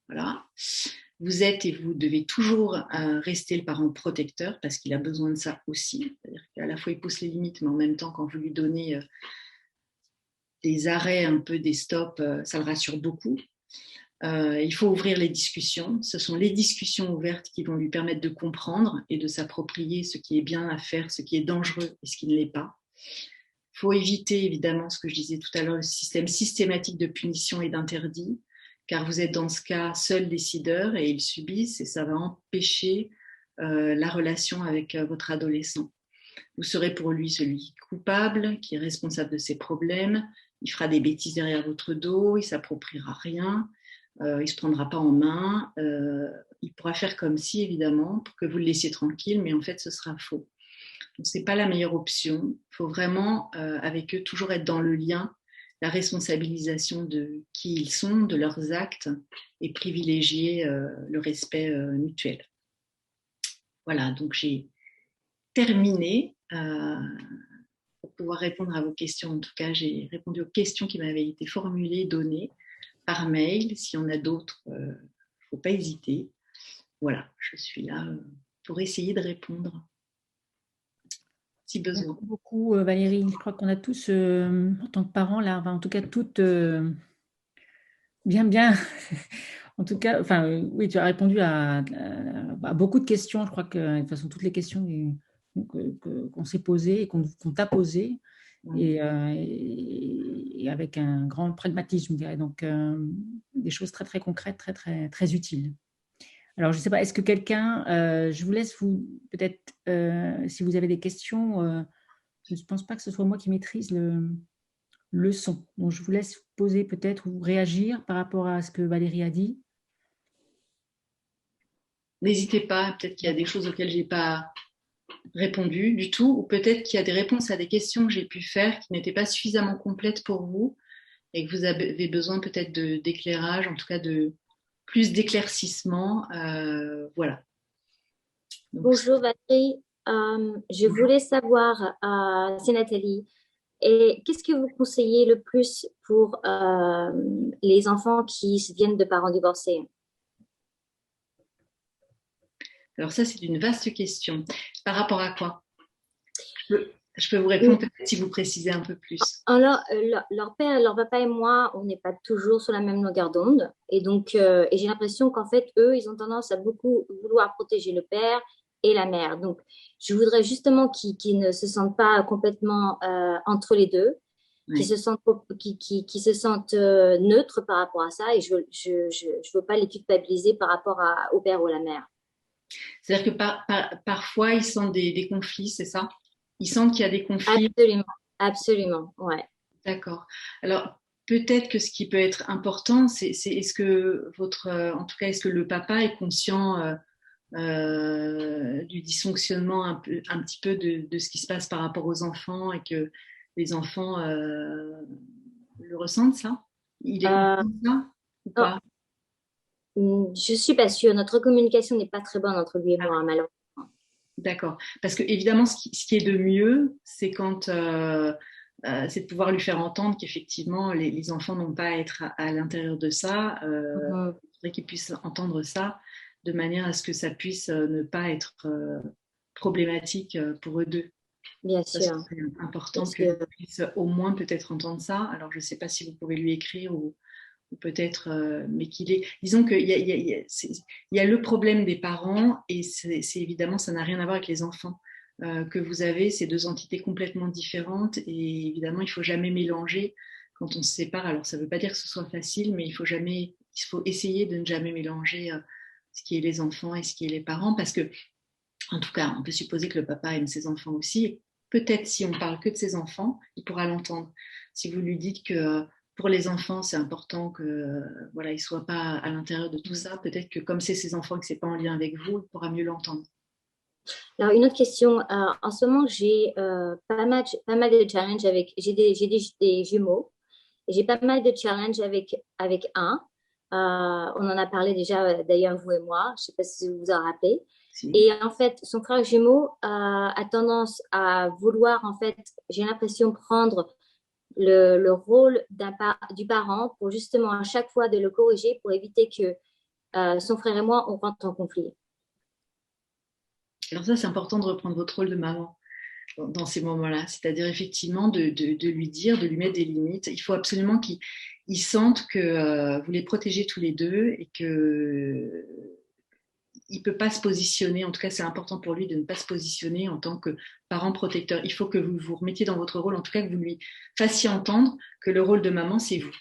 voilà. Vous êtes et vous devez toujours rester le parent protecteur parce qu'il a besoin de ça aussi. C'est-à-dire qu'à la fois, il pousse les limites, mais en même temps, quand vous lui donnez des arrêts, un peu des stops, ça le rassure beaucoup. Il faut ouvrir les discussions. Ce sont les discussions ouvertes qui vont lui permettre de comprendre et de s'approprier ce qui est bien à faire, ce qui est dangereux et ce qui ne l'est pas. Il faut éviter, évidemment, ce que je disais tout à l'heure, le système systématique de punition et d'interdit, car vous êtes dans ce cas seul décideur et ils subissent et ça va empêcher la relation avec votre adolescent. Vous serez pour lui celui coupable, qui est responsable de ses problèmes, il fera des bêtises derrière votre dos, il ne s'appropriera rien, il ne se prendra pas en main, il pourra faire comme si, évidemment, pour que vous le laissiez tranquille, mais en fait, ce sera faux. Donc, ce n'est pas la meilleure option. Il faut vraiment, avec eux, toujours être dans le lien, la responsabilisation de qui ils sont, de leurs actes, et privilégier le respect mutuel. Voilà, donc j'ai terminé pour pouvoir répondre à vos questions. En tout cas, j'ai répondu aux questions qui m'avaient été formulées, données par mail. S'il y en a d'autres, il ne faut pas hésiter. Voilà, je suis là pour essayer de répondre si besoin. Merci beaucoup Valérie. Je crois qu'on a tous, en tant que parents, là, enfin, en tout cas toutes, bien. En tout cas, enfin, oui, tu as répondu à beaucoup de questions. Je crois que de toute façon, toutes les questions qu'on s'est posées et qu'on t'a posées, et avec un grand pragmatisme, je dirais. Donc, des choses très, très concrètes, très, très, très utiles. Alors, je ne sais pas, est-ce que quelqu'un, je vous laisse peut-être, si vous avez des questions, je ne pense pas que ce soit moi qui maîtrise le son. Donc, je vous laisse poser peut-être ou réagir par rapport à ce que Valérie a dit. N'hésitez pas, peut-être qu'il y a des choses auxquelles je n'ai pas répondu du tout, ou peut-être qu'il y a des réponses à des questions que j'ai pu faire qui n'étaient pas suffisamment complètes pour vous et que vous avez besoin peut-être d'éclairage, en tout cas de plus d'éclaircissement. Voilà. Donc, bonjour Valérie, je voulais savoir, c'est Nathalie, et qu'est-ce que vous conseillez le plus pour les enfants qui viennent de parents divorcés? Alors ça, c'est une vaste question. Par rapport à quoi? Je peux vous répondre peut-être si vous précisez un peu plus. Alors, leur père, leur papa et moi, on n'est pas toujours sur la même longueur d'onde. Et donc, et j'ai l'impression qu'en fait, eux, ils ont tendance à beaucoup vouloir protéger le père et la mère. Donc, je voudrais justement qu'ils ne se sentent pas complètement entre les deux, oui. Qu'ils se sentent neutres par rapport à ça. Et je veux pas les culpabiliser par rapport au père ou à la mère. C'est-à-dire que parfois, ils sentent des conflits, c'est ça? Ils sentent qu'il y a des conflits? Absolument, ouais. D'accord. Alors, peut-être que ce qui peut être important, c'est est-ce que en tout cas, est-ce que le papa est conscient du dysfonctionnement un petit peu de ce qui se passe par rapport aux enfants et que les enfants le ressentent, ça? Il est conscient de ça ou pas? Je ne suis pas sûre. Notre communication n'est pas très bonne entre lui et moi, malheureusement. D'accord. Parce que évidemment, ce qui est de mieux, c'est quand c'est de pouvoir lui faire entendre qu'effectivement, les enfants n'ont pas à être à l'intérieur de ça. Il faudrait qu'ils puissent entendre ça de manière à ce que ça puisse ne pas être problématique pour eux deux. Bien sûr. C'est important qu'ils puissent au moins peut-être entendre ça. Alors, je ne sais pas si vous pouvez lui écrire ou peut-être, mais qu'il est... Disons qu'il y a le problème des parents et c'est évidemment, ça n'a rien à voir avec les enfants que vous avez, ces deux entités complètement différentes et évidemment, il ne faut jamais mélanger quand on se sépare. Alors, ça ne veut pas dire que ce soit facile, mais il faut essayer de ne jamais mélanger ce qui est les enfants et ce qui est les parents parce que, en tout cas, on peut supposer que le papa aime ses enfants aussi. Peut-être si on parle que de ses enfants, il pourra l'entendre. Si vous lui dites que pour les enfants, c'est important que voilà, ils ne soient pas à l'intérieur de tout ça. Peut-être que comme c'est ses enfants et que ce n'est pas en lien avec vous, il pourra mieux l'entendre. Alors, une autre question. En ce moment, j'ai pas mal de challenges avec... J'ai des jumeaux. Et j'ai pas mal de challenges avec un. On en a parlé déjà, d'ailleurs, vous et moi. Je ne sais pas si vous vous en rappelez. Si. Et en fait, son frère jumeau a tendance à vouloir, en fait, j'ai l'impression, prendre le rôle du parent pour justement à chaque fois de le corriger pour éviter que son frère et moi on rentre en conflit. Alors ça, c'est important de reprendre votre rôle de maman. dans ces moments-là. C'est-à-dire effectivement de lui dire, de lui mettre des limites. Il faut absolument qu'il sente que vous les protégez tous les deux et que il ne peut pas se positionner, en tout cas c'est important pour lui de ne pas se positionner en tant que parent protecteur. Il faut que vous vous remettiez dans votre rôle, en tout cas que vous lui fassiez entendre que le rôle de maman, c'est vous.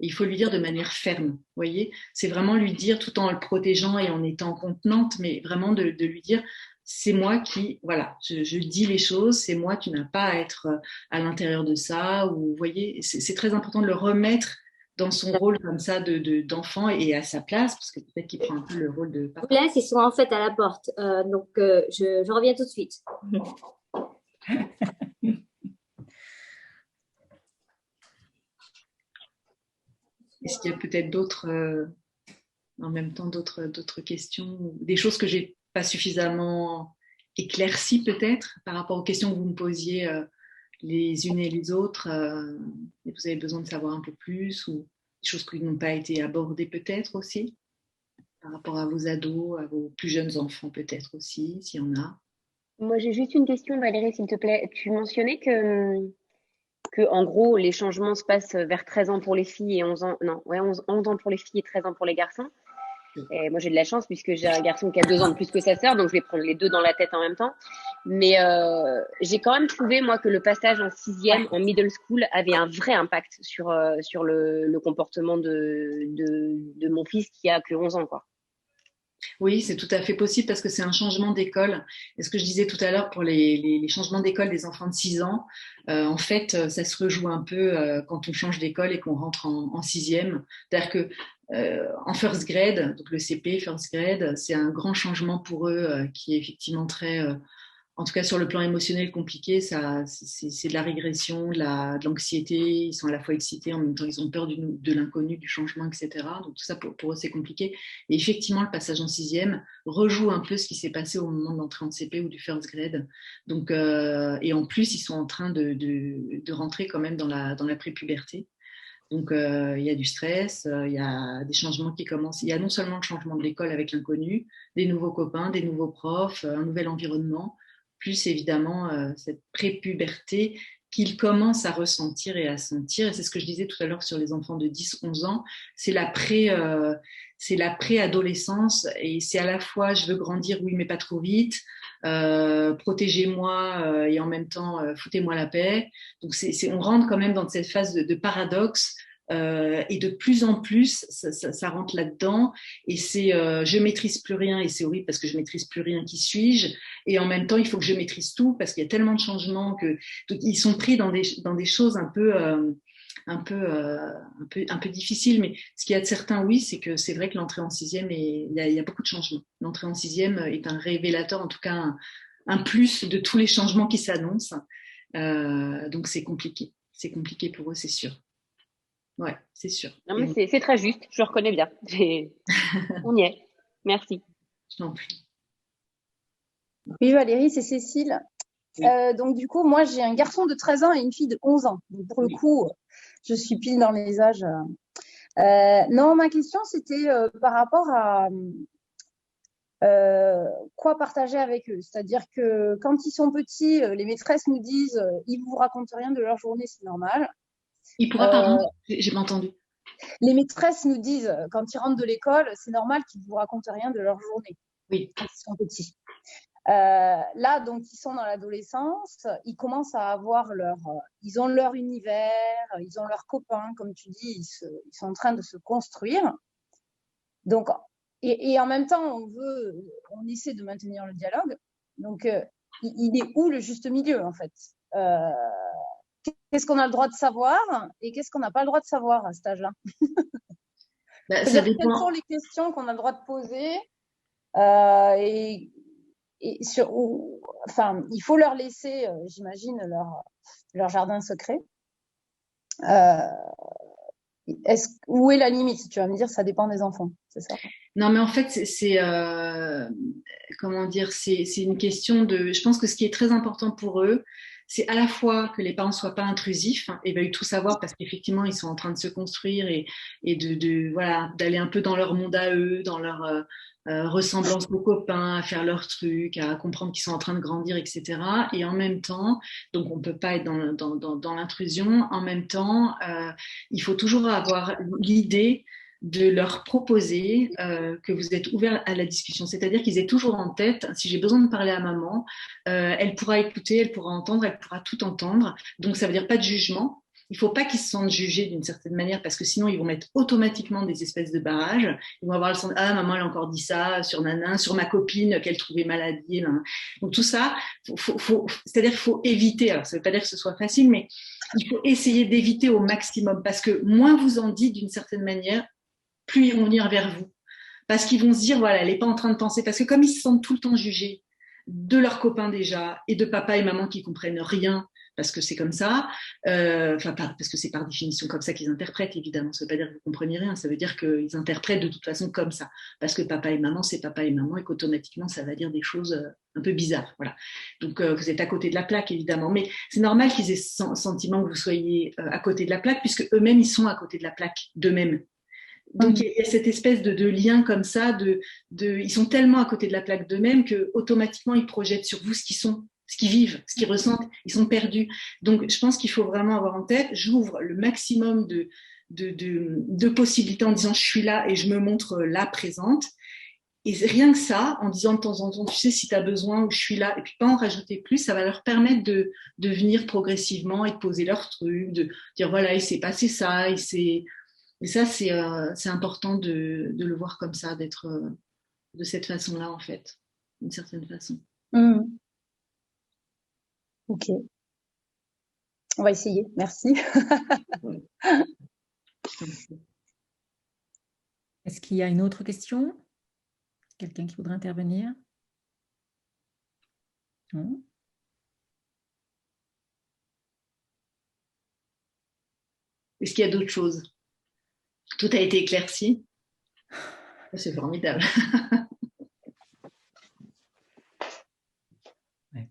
Et il faut lui dire de manière ferme, vous voyez. C'est vraiment lui dire, tout en le protégeant et en étant contenante, mais vraiment de lui dire, c'est moi qui, voilà, je dis les choses, c'est moi, tu n'as pas à être à l'intérieur de ça, ou vous voyez, c'est très important de le remettre dans son rôle comme ça d'enfant et à sa place, parce que peut-être qu'il prend un peu le rôle de papa. Là, ils sont en fait à la porte, donc je reviens tout de suite. Est-ce qu'il y a peut-être d'autres, en même temps, d'autres questions, des choses que j'ai pas suffisamment éclaircies peut-être par rapport aux questions que vous me posiez les unes et les autres, et vous avez besoin de savoir un peu plus, ou des choses qui n'ont pas été abordées peut-être aussi, par rapport à vos ados, à vos plus jeunes enfants peut-être aussi, s'il y en a. Moi, j'ai juste une question, Valérie, s'il te plaît. Tu mentionnais que en gros, les changements se passent vers 13 ans pour les filles et 11 ans, non, ouais, 11 ans pour les filles et 13 ans pour les garçons. Et moi, j'ai de la chance puisque j'ai un garçon qui a 2 ans de plus que sa sœur, donc je vais prendre les deux dans la tête en même temps. Mais j'ai quand même trouvé, moi, que le passage en 6e, en middle school, avait un vrai impact sur le comportement de mon fils qui a que 11 ans, quoi. Oui, c'est tout à fait possible parce que c'est un changement d'école. Et ce que je disais tout à l'heure pour les changements d'école des enfants de 6 ans, en fait, ça se rejoue un peu quand on change d'école et qu'on rentre en 6e. C'est-à-dire que en first grade, donc le CP, first grade, c'est un grand changement pour eux qui est effectivement très, en tout cas sur le plan émotionnel compliqué. Ça, c'est de la régression, de l'anxiété. Ils sont à la fois excités, en même temps ils ont peur de l'inconnu, du changement, etc. Donc tout ça pour eux c'est compliqué. Et effectivement le passage en 6e rejoue un peu ce qui s'est passé au moment de l'entrée en CP ou du first grade. Donc et en plus ils sont en train de rentrer quand même dans la prépuberté. Donc, il y a du stress, il y a des changements qui commencent. Il y a non seulement le changement de l'école avec l'inconnu, des nouveaux copains, des nouveaux profs, un nouvel environnement, plus évidemment cette prépuberté qu'ils commencent à ressentir et à sentir. Et c'est ce que je disais tout à l'heure sur les enfants de 10-11 ans. C'est la préadolescence et c'est à la fois je veux grandir, oui, mais pas trop vite. Protégez-moi et en même temps foutez-moi la paix. Donc on rentre quand même dans cette phase de paradoxe et de plus en plus ça rentre là-dedans et c'est je maîtrise plus rien et c'est horrible parce que je maîtrise plus rien, qui suis-je, et en même temps il faut que je maîtrise tout parce qu'il y a tellement de changements que donc, ils sont pris dans des choses un peu difficile, mais ce qu'il y a de certain, oui, c'est que c'est vrai que l'entrée en 6e, il y a beaucoup de changements. L'entrée en 6e est un révélateur, en tout cas un plus de tous les changements qui s'annoncent. Donc c'est compliqué. C'est compliqué pour eux, c'est sûr. Ouais, c'est sûr. Non, mais c'est très juste, je reconnais bien. On y est. Merci. Je t'en prie. Oui, Valérie, c'est Cécile. Oui. Donc, du coup, moi, j'ai un garçon de 13 ans et une fille de 11 ans. Donc, pour le coup, je suis pile dans les âges. Non, ma question, c'était par rapport à quoi partager avec eux. C'est-à-dire que quand ils sont petits, les maîtresses nous disent ils vous racontent rien de leur journée, c'est normal. Il pourra, pardon, j'ai pas entendu. Les maîtresses nous disent quand ils rentrent de l'école, c'est normal qu'ils vous racontent rien de leur journée. Oui. Quand ils sont petits. Là, donc, ils sont dans l'adolescence, ils commencent à avoir ils ont leur univers, ils ont leurs copains, comme tu dis, ils sont en train de se construire. Donc, et en même temps, on essaie de maintenir le dialogue. Donc, il est où le juste milieu, en fait? Qu'est-ce qu'on a le droit de savoir et qu'est-ce qu'on n'a pas le droit de savoir à cet âge-là? Ça dépend. Quelles sont les questions qu'on a le droit de poser enfin, il faut leur laisser, j'imagine, leur jardin secret. Où est la limite? Tu vas me dire, ça dépend des enfants, c'est ça? Non, mais en fait, comment dire, c'est une question de. Je pense que ce qui est très important pour eux, c'est à la fois que les parents ne soient pas intrusifs et veuillent tout savoir parce qu'effectivement, ils sont en train de se construire et voilà, d'aller un peu dans leur monde à eux, dans leur ressemblance aux copains, à faire leurs trucs, à comprendre qu'ils sont en train de grandir, etc. Et en même temps, donc on ne peut pas être dans l'intrusion, en même temps, il faut toujours avoir l'idée de leur proposer que vous êtes ouvert à la discussion. C'est-à-dire qu'ils aient toujours en tête, si j'ai besoin de parler à maman, elle pourra écouter, elle pourra entendre, elle pourra tout entendre. Donc, ça veut dire pas de jugement. Il ne faut pas qu'ils se sentent jugés d'une certaine manière parce que sinon, ils vont mettre automatiquement des espèces de barrages. Ils vont avoir le sens, ah, maman, elle a encore dit ça sur Nana, sur ma copine qu'elle trouvait maladie. Donc, tout ça, c'est-à-dire qu'il faut éviter. Alors, ça ne veut pas dire que ce soit facile, mais il faut essayer d'éviter au maximum parce que moins vous en dites d'une certaine manière, plus ils vont venir vers vous. Parce qu'ils vont se dire, voilà, elle n'est pas en train de penser. Parce que comme ils se sentent tout le temps jugés de leurs copains déjà, et de papa et maman qui comprennent rien, parce que c'est comme ça, parce que c'est par définition comme ça qu'ils interprètent, évidemment. Ça ne veut pas dire que vous ne comprenez rien, ça veut dire qu'ils interprètent de toute façon comme ça. Parce que papa et maman, c'est papa et maman, et qu'automatiquement, ça va dire des choses un peu bizarres. Voilà. Donc, vous êtes à côté de la plaque, évidemment. Mais c'est normal qu'ils aient ce sentiment que vous soyez à côté de la plaque, puisque eux-mêmes, ils sont à côté de la plaque d'eux-mêmes. Donc, il y a cette espèce de lien comme ça, ils sont tellement à côté de la plaque d'eux-mêmes qu'automatiquement, ils projettent sur vous ce qu'ils sont, ce qu'ils vivent, ce qu'ils ressentent, ils sont perdus. Donc, je pense qu'il faut vraiment avoir en tête, j'ouvre le maximum de possibilités en disant je suis là et je me montre là présente. Et rien que ça, en disant de temps en temps, tu sais, si tu as besoin, je suis là, et puis pas en rajouter plus, ça va leur permettre de venir progressivement et de poser leurs trucs, de dire voilà, il s'est passé ça, Et ça, c'est important de le voir comme ça, d'être de cette façon-là, en fait, d'une certaine façon. Ok. On va essayer. Merci. Est-ce qu'il y a une autre question? Quelqu'un qui voudrait intervenir? Non? Est-ce qu'il y a d'autres choses? Tout a été éclairci. C'est formidable. Ouais.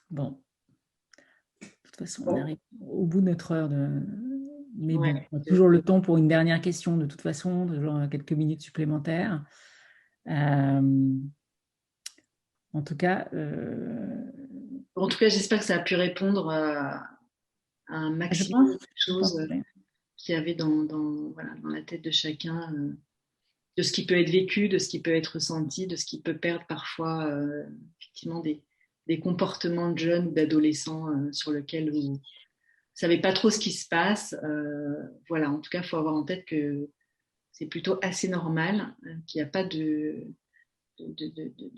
Bon. De toute façon, on arrive au bout de notre heure Mais bon, on a toujours le temps pour une dernière question, de toute façon, toujours quelques minutes supplémentaires. En tout cas, j'espère que ça a pu répondre à un maximum de choses qu'il y avait dans la tête de chacun, de ce qui peut être vécu, de ce qui peut être ressenti, de ce qui peut perdre parfois effectivement des comportements de jeunes ou d'adolescents sur lesquels vous ne savez pas trop ce qui se passe. Voilà, en tout cas, il faut avoir en tête que c'est plutôt assez normal, qu'il n'y a pas de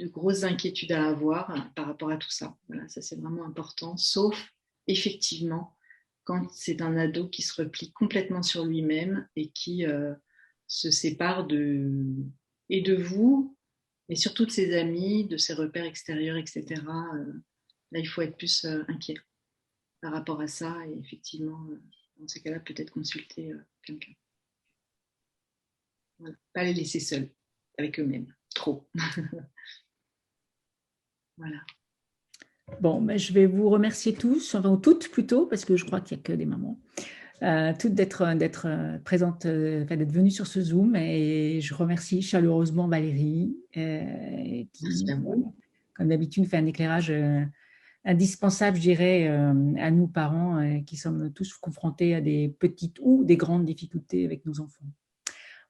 grosses inquiétudes à avoir par rapport à tout ça. Voilà, ça c'est vraiment important, sauf effectivement quand c'est un ado qui se replie complètement sur lui-même et qui se sépare de vous, mais surtout de ses amis, de ses repères extérieurs, etc. Là, il faut être plus inquiet par rapport à ça et effectivement, dans ces cas-là, peut-être consulter quelqu'un. Voilà. Pas les laisser seuls avec eux-mêmes, trop. Voilà. Bon, ben, je vais vous remercier tous, enfin toutes plutôt, parce que je crois qu'il n'y a que des mamans, toutes d'être présentes, d'être venues sur ce Zoom. Et je remercie chaleureusement Valérie, qui, comme d'habitude, fait un éclairage indispensable, je dirais, à nous parents qui sommes tous confrontés à des petites ou des grandes difficultés avec nos enfants.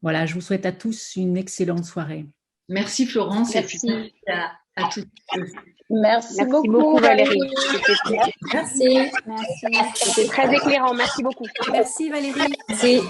Voilà, je vous souhaite à tous une excellente soirée. Merci Florence. Merci. Et à toutes. Merci beaucoup Valérie. Merci. C'était très éclairant. Merci beaucoup. Merci Valérie. Merci.